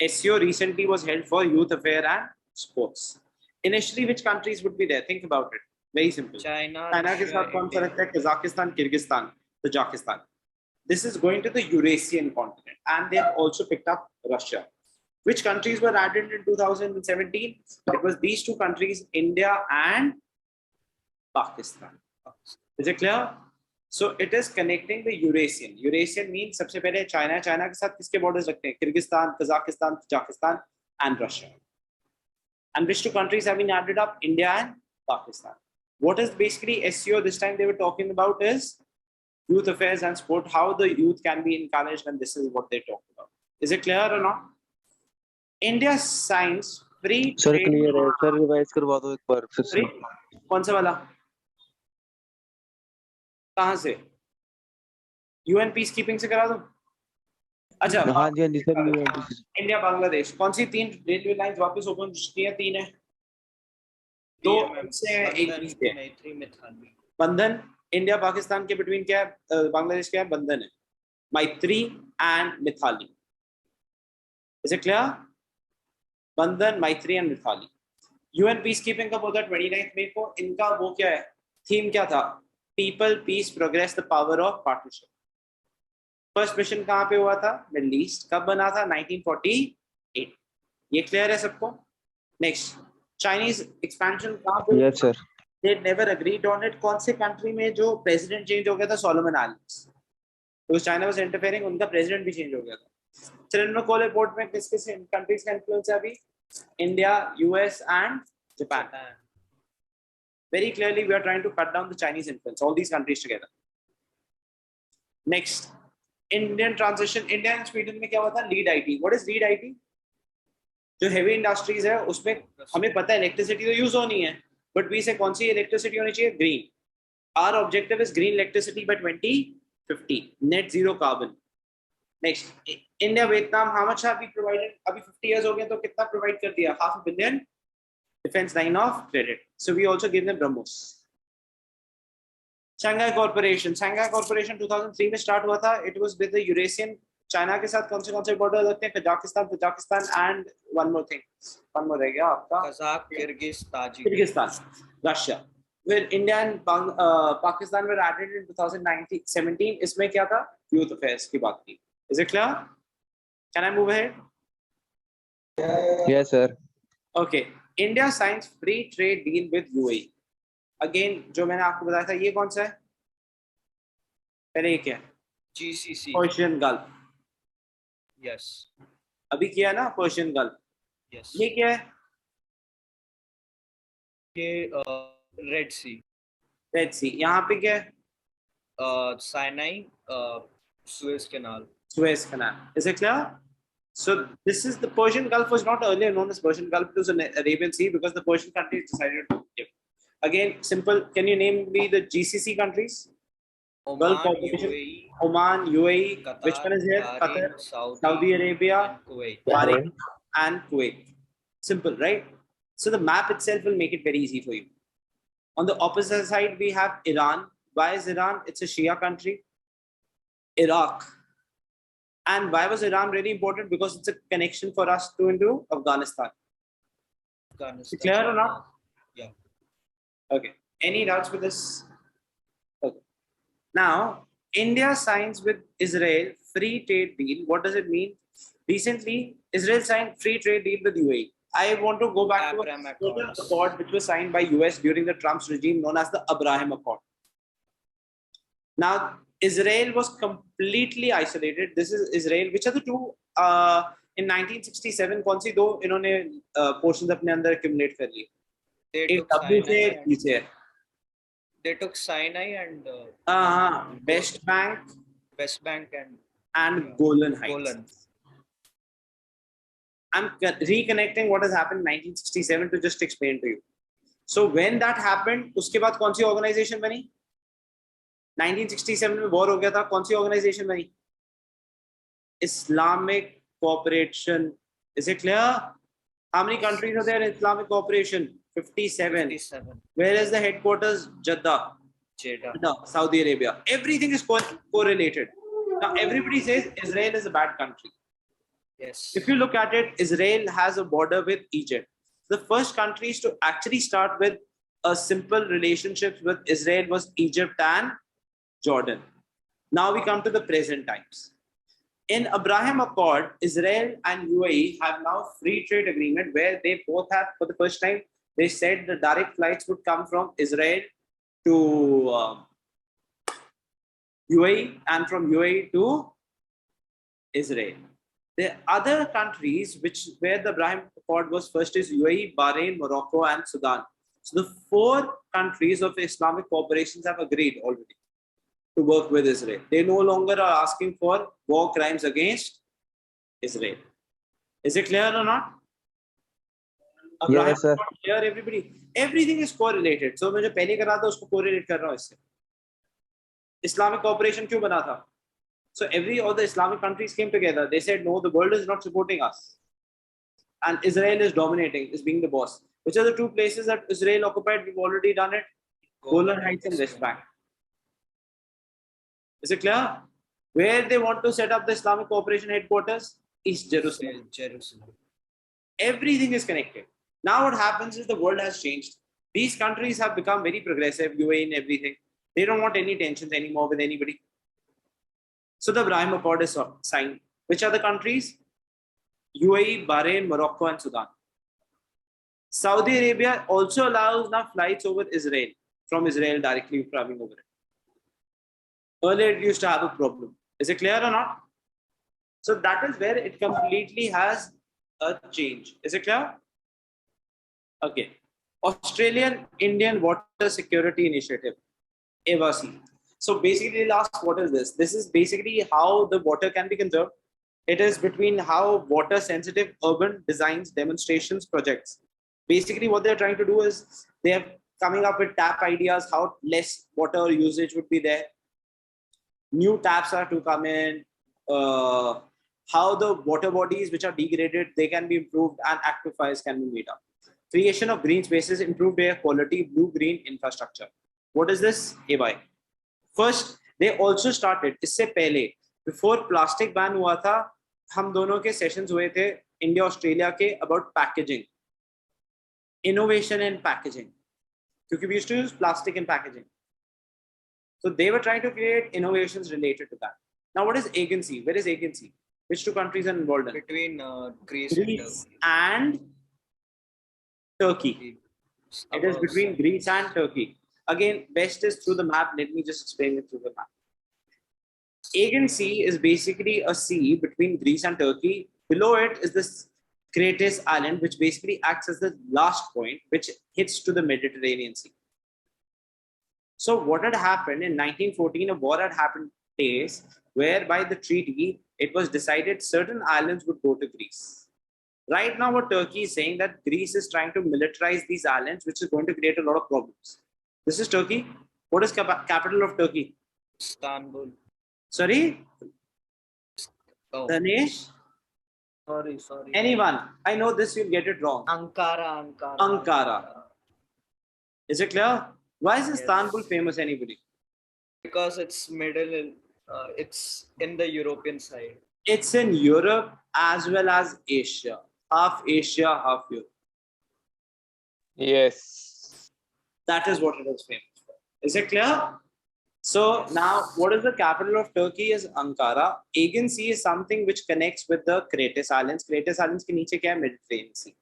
SEO recently was held for youth affair and sports. Initially, which countries would be there? Think about it. Very simple. China, China के साथ कौन सा लगता है? Kazakhstan, Kyrgyzstan, Tajikistan. This is going to the Eurasian continent, and they have also picked up Russia. Which countries were added in 2017? It was these two countries, India and Pakistan. Is it clear? So it is connecting the Eurasian. Eurasian means सबसे पहले China. China के साथ किसके borders लगते हैं? Kyrgyzstan, Kazakhstan, Tajikistan, and Russia. And which two countries have been added up? India and Pakistan. What is basically SEO this time they were talking about is youth affairs and sport, how the youth can be encouraged, and this is what they talk about. Is it clear or not? India signs free sir trade. Clear है sir, revise करवा दो एक बार फिर से। Free? कौन सा वाला? कहाँ से? UN पीस कीपिंग से करा दो? अच्छा, हाँ जी हाँ जी सर। इंडिया बांग्लादेश कौन सी 3 रेलवे लाइंस वापस ओपन की है? 3 है, 2 से 1 बीच है। मैत्री मिथाली। बंधन इंडिया पाकिस्तान के बिटवीन क्या है? बांग्लादेश क्या है? बंधन है। मैत्री and Mithali. Is it clear? बंधन, मैत्री and Mithali. UN peace keeping कब होता है? 29 मई को। इनका वो क्या है, थीम क्या था? People, peace, progress, the power of partnership. First mission कहाँ पे हुआ था? Middle East. कब बना था? 1948। ये क्लियर है सबको? नेक्स्ट, चाइनीज एक्सपेंशन कहाँ पे? Yes sir. They never agreed on it. कौन से कंट्री में जो प्रेसिडेंट चेंज हो गया था? Solomon islands. तो चाइना वाज इंटरफेयरिंग, उनका प्रेसिडेंट भी चेंज हो गया था। त्रिनोकोले पोर्ट में किस किस कंट्रीज का इन्फ्लुएंस है अभी? India, US and Japan. Very clearly we are trying to cut down the Chinese influence, all these countries together. Next, Indian transition. India and Sweden में क्या हुआ था? Lead IT. What is lead IT? जो heavy industries है उसमें हमें पता है इलेक्ट्रिसिटी तो यूज होनी है, बट वी से कौन सी इलेक्ट्रिसिटी होनी चाहिए? Green. Our objective is green electricity by 2050, net zero carbon. Next, India Vietnam, how much have we provided? अभी 50 इयर्स हो गए तो कितना प्रोवाइड कर दिया? $500 billion defence line of credit. So we also give them BrahMos. Shanghai corporation, Shanghai corporation 2003 में start हुआ था। It was with the Eurasian. China के साथ कौन से बॉर्डर लगते हैं? Kazakhstan and one more thing, one more रह गया आपका, Kazak, Kyrgyzstan, Russia. Where India and Pakistan were added in 2017. इसमें क्या था? यूथ अफेयर्स की बात की। Is it clear? Can I move ahead? Yes sir. Okay. India signs free trade deal with UAE. Again, जो मैंने आपको बताया था, ये कौन सा है? पहले ये क्या है? GCC। Persian gulf. यस। अभी किया ना पर्शियन गल्फ। यस। ये क्या है? ये रेड सी। रेड सी। यहाँ पे क्या है? Sinai, Suez canal. Suez Canal. Is it clear? So this is the Persian Gulf was not earlier known as Persian Gulf. It was an Arabian Sea because the Persian countries decided to give. Again, simple. Can you name me the GCC countries? Oman, Gulf Cooperation. UAE, Oman, UAE. Qatar, Which one is here? Bahrain, Qatar, Saudi Arabia, and Kuwait. Bahrain, and Kuwait. Simple, right? So the map itself will make it very easy for you. On the opposite side, we have Iran. Why is Iran? It's a Shia country. Iraq. And why was Iran really important? Because it's a connection for us to into Afghanistan. Afghanistan. Clear or not? Yeah. Okay. Any doubts with this? Okay. Now, India signs with Israel free trade deal. What does it mean? Recently, Israel signed free trade deal with UAE. I want to go back Abraham to a Accords. accord which was signed by US during the Trump's regime, known as the Abraham Accord. Now, Israel was completely isolated. This is Israel. Which are the two? In 1967, कौन सी दो इन्होंने portions अपने अंदर accumulate कर ली? They एक took W से Sinai एक B से। They took Sinai and हाँ, West Bank West Bank and Golan Heights. Golan. I'm reconnecting what has happened in 1967 to just explain to you. So when that happened, उसके बाद कौन सी organization बनी? 1967 में war हो गया था, कौन सी organization बनी? Islamic Cooperation. Is it clear? How many countries are there in Islamic Cooperation? 57. 57. Where is the headquarters? Jeddah. Jeddah. Saudi Arabia. Everything is correlated. Now everybody says Israel is a bad country. Yes. If you look at it, Israel has a border with Egypt. The first countries to actually start with a simple relationship with Israel was Egypt and Jordan. Now we come to the present times. In Abraham Accord, Israel and UAE have now free trade agreement where they both have, for the first time, they said the direct flights would come from Israel to UAE and from UAE to Israel. The other countries where the Abraham Accord was first is UAE, Bahrain, Morocco, and Sudan. So the 4 countries of Islamic cooperations have agreed already. to work with Israel. They no longer are asking for war crimes against Israel. Is it clear or not? Abraham, Yes, sir. clear everybody? Everything is correlated. So मैं जो पहले कर रहा था उसको correlate कर रहा हूँ इससे. Islamic cooperation क्यों बना था? So all the Islamic countries came together. They said, no, the world is not supporting us. And Israel is dominating, is being the boss. Which are the two places that Israel occupied? We've already done it. Golan Heights and West Bank. Is it clear? Where they want to set up the Islamic cooperation headquarters? East Jerusalem. Jerusalem. Everything is connected. Now what happens is the world has changed. These countries have become very progressive, UAE and everything. They don't want any tensions anymore with anybody. So the Abraham Accord is signed. Which are the countries? UAE, Bahrain, Morocco, and Sudan. Saudi Arabia also allows now flights over Israel, from Israel directly traveling over it. Earlier it used to have a problem. Is it clear or not? So that is where it completely has a change. Is it clear? Okay. Australian Indian Water Security Initiative, AWASI. So basically, they'll ask, what is this? This is basically how the water can be conserved. It is between how water sensitive urban designs, demonstrations, projects. Basically, what they're trying to do is they're coming up with tap ideas, how less water usage would be there. New taps are to come in, how the water bodies which are degraded, they can be improved and aquifers can be made up. Creation of green spaces, improved air quality, blue-green infrastructure. What is this? AY. First, they also started, इससे पहले, before plastic ban हुआ था, हम दोनों के sessions हुए थे, India, Australia के about packaging. Innovation in packaging. Because we used to use plastic in packaging. So they were trying to create innovations related to that. Now, what is agency? Where is agency? Which two countries are involved in? Between Greece and Turkey. It is between Greece and Turkey. Again, best is through the map. Let me just explain it through the map. Aegean Sea is basically a sea between Greece and Turkey. Below it is this Crete Island, which basically acts as the last point, which hits to the Mediterranean Sea. So what had happened in 1914, a war had happened days, where by the treaty, it was decided certain islands would go to Greece. Right now, what Turkey is saying that Greece is trying to militarize these islands, which is going to create a lot of problems. This is Turkey. What is capital of Turkey? Istanbul. Sorry? Oh. Danesh? Sorry. Anyone? I know this, you'll get it wrong. Ankara. Is it clear? Why is Istanbul famous, anybody? Because it's it's in the European side. It's in Europe as well as Asia. Half Asia, half Europe. Yes. That is what it is famous for. Is it clear? So now, what is the capital of Turkey? Is Ankara. Aegean Sea is something which connects with the Crete Islands. Crete Islands ke niche kya hai? Mediterranean Sea.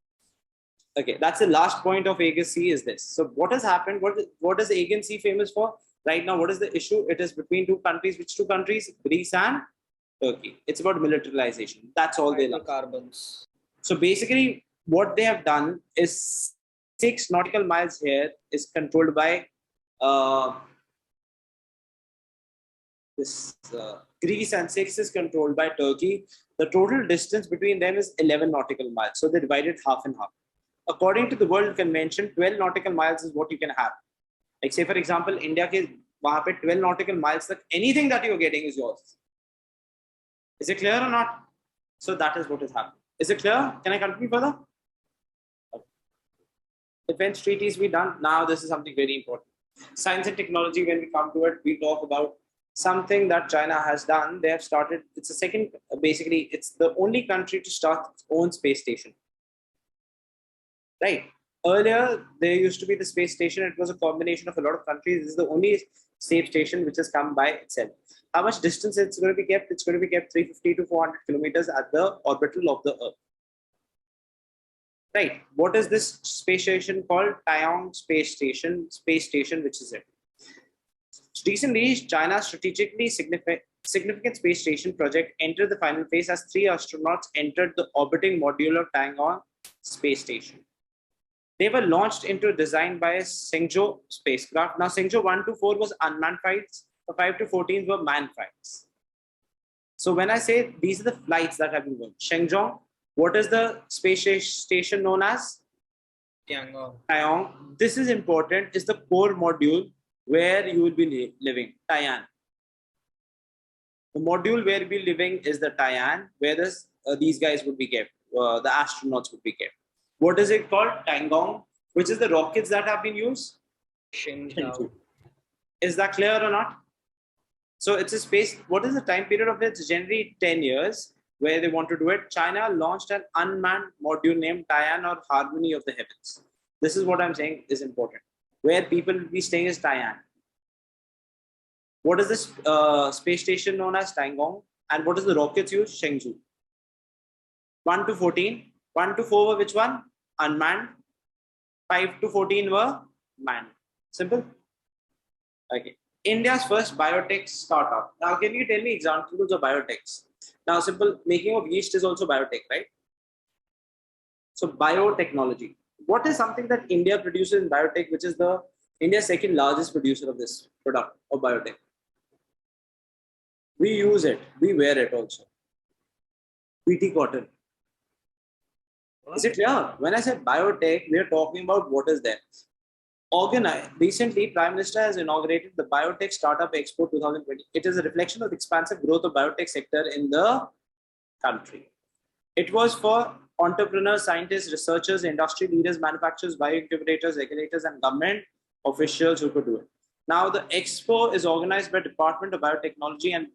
Okay, that's the last point of Aegean Sea is this. So what has happened? What is Aegean Sea famous for? Right now, what is the issue? It is between two countries. Which two countries? Greece and Turkey. It's about militarization. That's all they love. Carbons. So basically, what they have done is 6 nautical miles here is controlled by Greece, and 6 is controlled by Turkey. The total distance between them is 11 nautical miles. So they divided half and half. According to the World Convention, 12 nautical miles is what you can have. Like say, for example, India ke wahan pe 12 nautical miles, anything that you're getting is yours. Is it clear or not? So that is what is happening. Is it clear? Can I continue further? Defense treaties we done. Now this is something very important. Science and technology, when we come to it, we talk about something that China has done. They have started, it's the second, basically, it's the only country to start its own space station. Right. Earlier, there used to be the space station. It was a combination of a lot of countries. This is the only space station which has come by itself. How much distance it's going to be kept? It's going to be kept 350 to 400 kilometers at the orbital of the Earth. Right. What is this space station called? Taiyang Space Station, which is it. Recently, China's strategically significant space station project entered the final phase as 3 astronauts entered the orbiting module of Taiyang Space Station. They were launched into design by a Shenzhou spacecraft. Now, Shenzhou 1 to 4 was unmanned flights. the 5 to 14 were manned flights. So when I say these are the flights that have been going, Shenzhou, what is the space station known as? Tiangong. Taiyang. This is important, is the core module where you will be living, Taiyan. The module where we'll be living is the Taiyan, where these guys would be kept, the astronauts would be kept. What is it called? Tiangong, which is the rockets that have been used? Shenzhou. Is that clear or not? So it's a space. What is the time period of it? It's generally 10 years where they want to do it. China launched an unmanned module named Taiyan or Harmony of the Heavens. This is what I'm saying is important. Where people will be staying is Taiyan. What is this space station known as Tiangong? And what is the rockets used? Shenzhou. 1 to 14. 1 to 4 were which one? Unmanned. 5 to 14 were manned. Simple. Okay. India's first biotech startup. Now, can you tell me examples of biotechs? Now, simple, making of yeast is also biotech, right? So, biotechnology. What is something that India produces in biotech, which is the India's second largest producer of this product of biotech? We use it. We wear it also. BT cotton. Is it clear? When I say biotech, we are talking about what is there. Recently, Prime Minister has inaugurated the Biotech Startup Expo 2020. It is a reflection of the expansive growth of biotech sector in the country. It was for entrepreneurs, scientists, researchers, industry leaders, manufacturers, bioincubators, regulators, and government officials who could do it. Now, the expo is organized by Department of Biotechnology and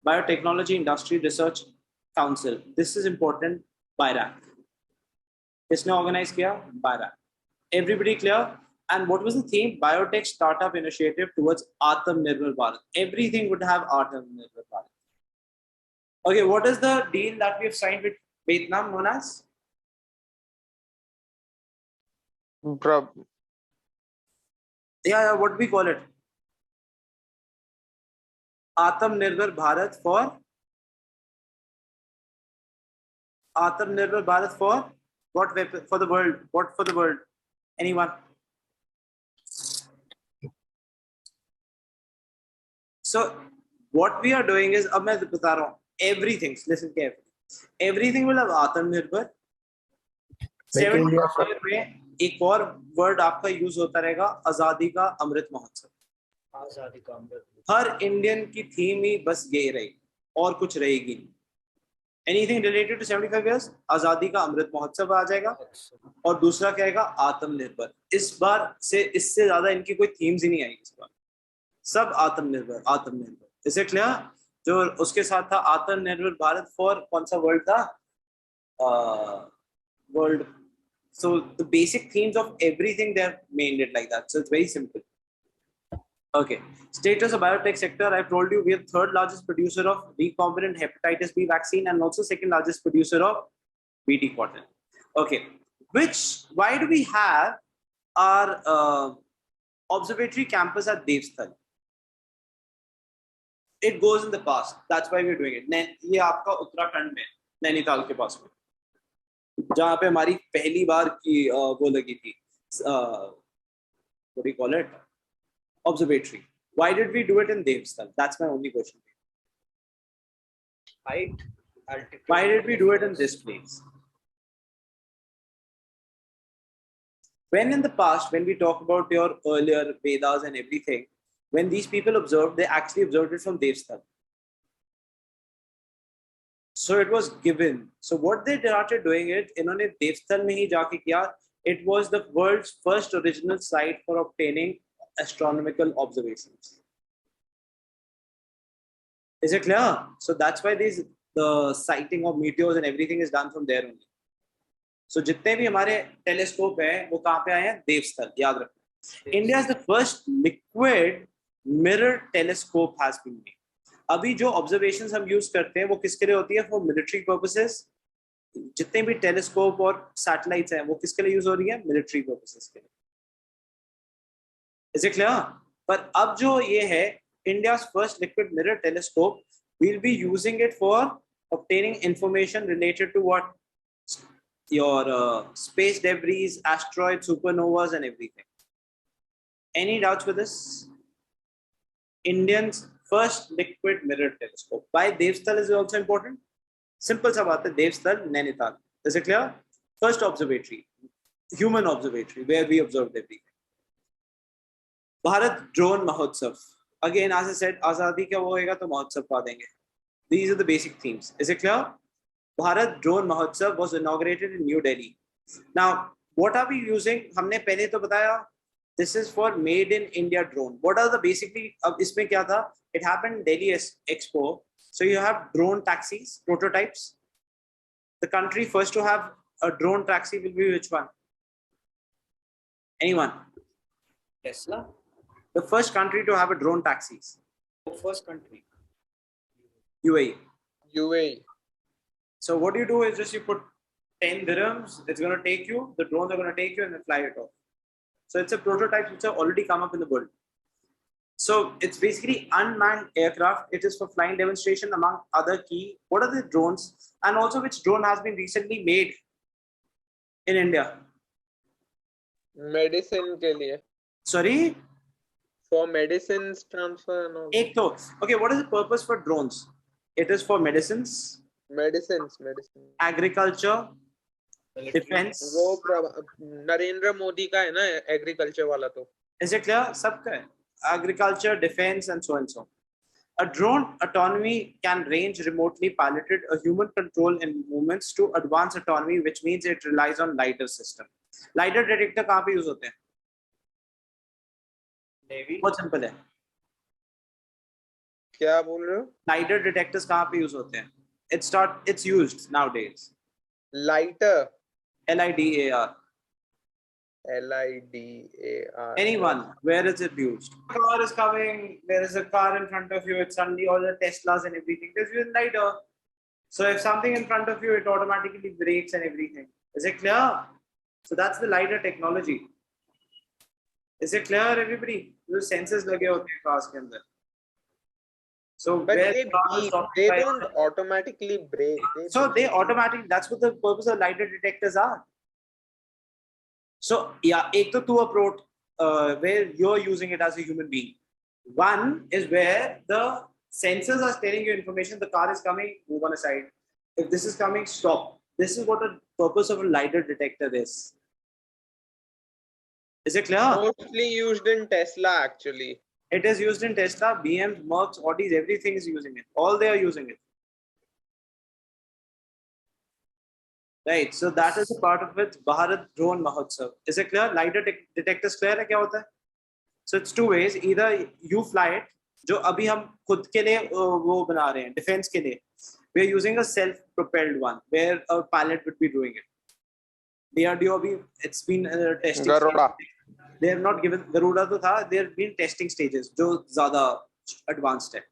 Biotechnology Industry Research Council. This is important. BIRAC. Kisne organize kiya? BIRAC. Everybody clear? And what was the theme? Biotech Startup Initiative towards Atmanirbhar Bharat. Everything would have Atmanirbhar Bharat. Okay, what is the deal that we have signed with Vietnam known as? Yeah, what do we call it? Atmanirbhar Bharat for? Atmanirbhar Bharat for what? For the world. What for the world? Anyone? So what we are doing is, अब मैं बता रहा हूँ, everything, listen carefully, everything will have Atmanirbhar. 75 में एक और word आपका use होता रहेगा, आजादी का अमृत महोत्सव. आजादी का अमृत. हर इंडियन की थीम ही बस यही रहेगी और कुछ रहेगी नहीं. Anything related to 75 years, आजादी का अमृत महोत्सव आ जाएगा और दूसरा क्या आएगा? आत्मनिर्भर. इस बार से इससे ज्यादा इनकी कोई थीम्स ही नहीं आएगी इस बार. सब आत्मनिर्भर. आत्मनिर्भर. इसे क्लियर? जो उसके साथ था आत्मनिर्भर भारत फॉर कौन सा वर्ल्ड था? World. So the basic themes of everything, they have made it like that. So it's very simple. Okay. Status of biotech sector. I told you we are third largest producer of recombinant hepatitis B vaccine and also second largest producer of BT cotton. Okay. Why do we have our observatory campus at Devsthal? It goes in the past. That's why we're doing it. ये आपका उत्तराखंड में, नैनीताल के पास में, जहाँ पे हमारी पहली बार की वो लगी थी. What do you call it? Observatory. Why did we do it in Devsthal? That's my only question. Height, altitude. Why did we do it in this place? When in the past, when we talk about your earlier Vedas and everything, when these people observed, they actually observed it from Devsthal. So it was given. So what they started doing it, इन्होंने Devsthal में ही जाके किया. It was the world's first original site for obtaining astronomical observations. Is it clear? So that's why the sighting of meteors and everything is done from there only. So जितने भी हमारे telescope हैं, वो कहाँ पे आए हैं? Devsthal. याद रखना. India is the first liquid mirror telescope has been made. अभी जो observations हम use करते हैं, वो किसके लिए होती है? For military purposes. जितने भी telescope और satellites हैं, वो किसके लिए use हो रही है? Military purposes के लिए. Is it clear? पर अब जो ये है, India's first liquid mirror telescope, we'll be using it for obtaining information related to what? Your space debris, asteroids, supernovas, and everything. Any doubts with this? Indians first liquid mirror telescope. Why Devstal is also important? Simple सा बात है, Devstal, Nainital. Is it clear? First observatory, human observatory, where we observed everything. Bharat Drone Mahotsav. Again, as I said, Azadi क्या होएगा तो महोत्सव पा देंगे. These are the basic themes. Is it clear? Bharat Drone Mahotsav was inaugurated in New Delhi. Now, what are we using? हमने पहले तो बताया. This is for made in India drone. What are the basically? अब इसमें क्या था? It happened in Delhi Expo. So you have drone taxis, prototypes. The country first to have a drone taxi will be which one? Anyone? Tesla, The first country to have a drone taxis. the first country. UAE. UAE. So what you do is just you put 10 dirhams. It's going to take you. The drones are going to take you and then fly it off. So it's a prototype which have already come up in the world. So it's basically unmanned aircraft. It is for flying demonstration among other key. What are the drones? And also which drone has been recently made in India? Medicine के लिए. Sorry? For medicines transfer and all. एक तो. Okay, what is the purpose for drones? It is for medicines, Medicines. agriculture, defense. वो नरेंद्र मोदी का है ना agriculture वाला तो. Is it clear? सबका है. Agriculture, defense, and so and so. A drone autonomy can range remotely piloted, a human control in movements to advanced autonomy, which means it relies on LiDAR system. LiDAR detector कहाँ पे use होते हैं? Navy. बहुत simple है. क्या बोल रहे हो? LiDAR detectors कहाँ पे use होते हैं? It's used nowadays. Lighter. LIDAR. LIDAR. Anyone, where is it used? A car is coming, there is a car in front of you, it's suddenly all the Teslas and everything. There's using LiDAR. So if something in front of you, it automatically brakes and everything. Is it clear? So that's the LiDAR technology. Is it clear, everybody? जो sensors लगे होते हैं cars के अंदर. So But where they the car is beep, stopped they by- don't automatically brake. So they automatically, that's what the purpose of LiDAR detectors are. So yeah, एक तो two approach where you're using it as a human being. One is where the sensors are telling you information. The car is coming, move on a side. If this is coming, stop. This is what the purpose of a LiDAR detector is. Is it clear? Mostly used in Tesla actually. It is used in Tesla, BMs, Mercs, Audis, everything is using it. All they are using it. Right, so that is a part of it. Bharat Drone Mahotsav. Is it clear? LiDAR detectors clear है क्या होता है? So it's two ways. Either you fly it, जो अभी हम खुद के लिए वो बना रहे हैं, defense के लिए. We are using a self-propelled one where a pilot would be doing it. DRDO अभी it's been testing. Garuda. They have not given Garuda तो था. They have been testing stages जो ज़्यादा advanced है.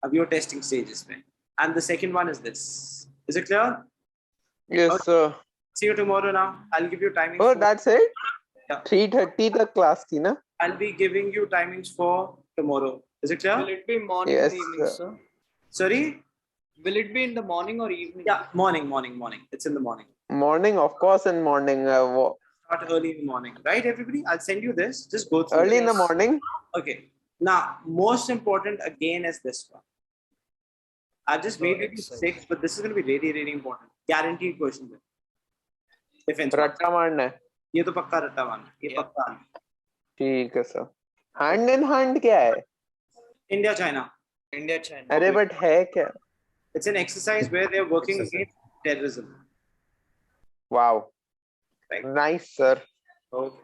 अभी वो testing stages में. And the second one is this. Is it clear? Yes, sir. See you tomorrow now. I'll give you timings. Oh, for- that's it? Yeah. 3:30 तक class थी ना? I'll be giving you timings for tomorrow. Is it clear? Will it be morning Yes, or evening, sir. sir? Sorry? Will it be in the morning or evening? Yeah, morning. It's in the morning. Morning, of course, in morning. Start early in the morning, right? Everybody, I'll send you this. Just go through. Early in the this. morning? Okay. Now, most important again is this one. I've just made it exercise. 6, but this is going to be really, really important. Guaranteed question. Defense. रट्टा मारना है. ये तो पक्का रट्टा मारना. ये Yeah. पक्का. ठीक है सर. Hand in hand क्या है? India, China. India, China. अरे but है क्या? It's an exercise where they're working Exercise. against terrorism. Wow. Right. Nice, sir. Okay.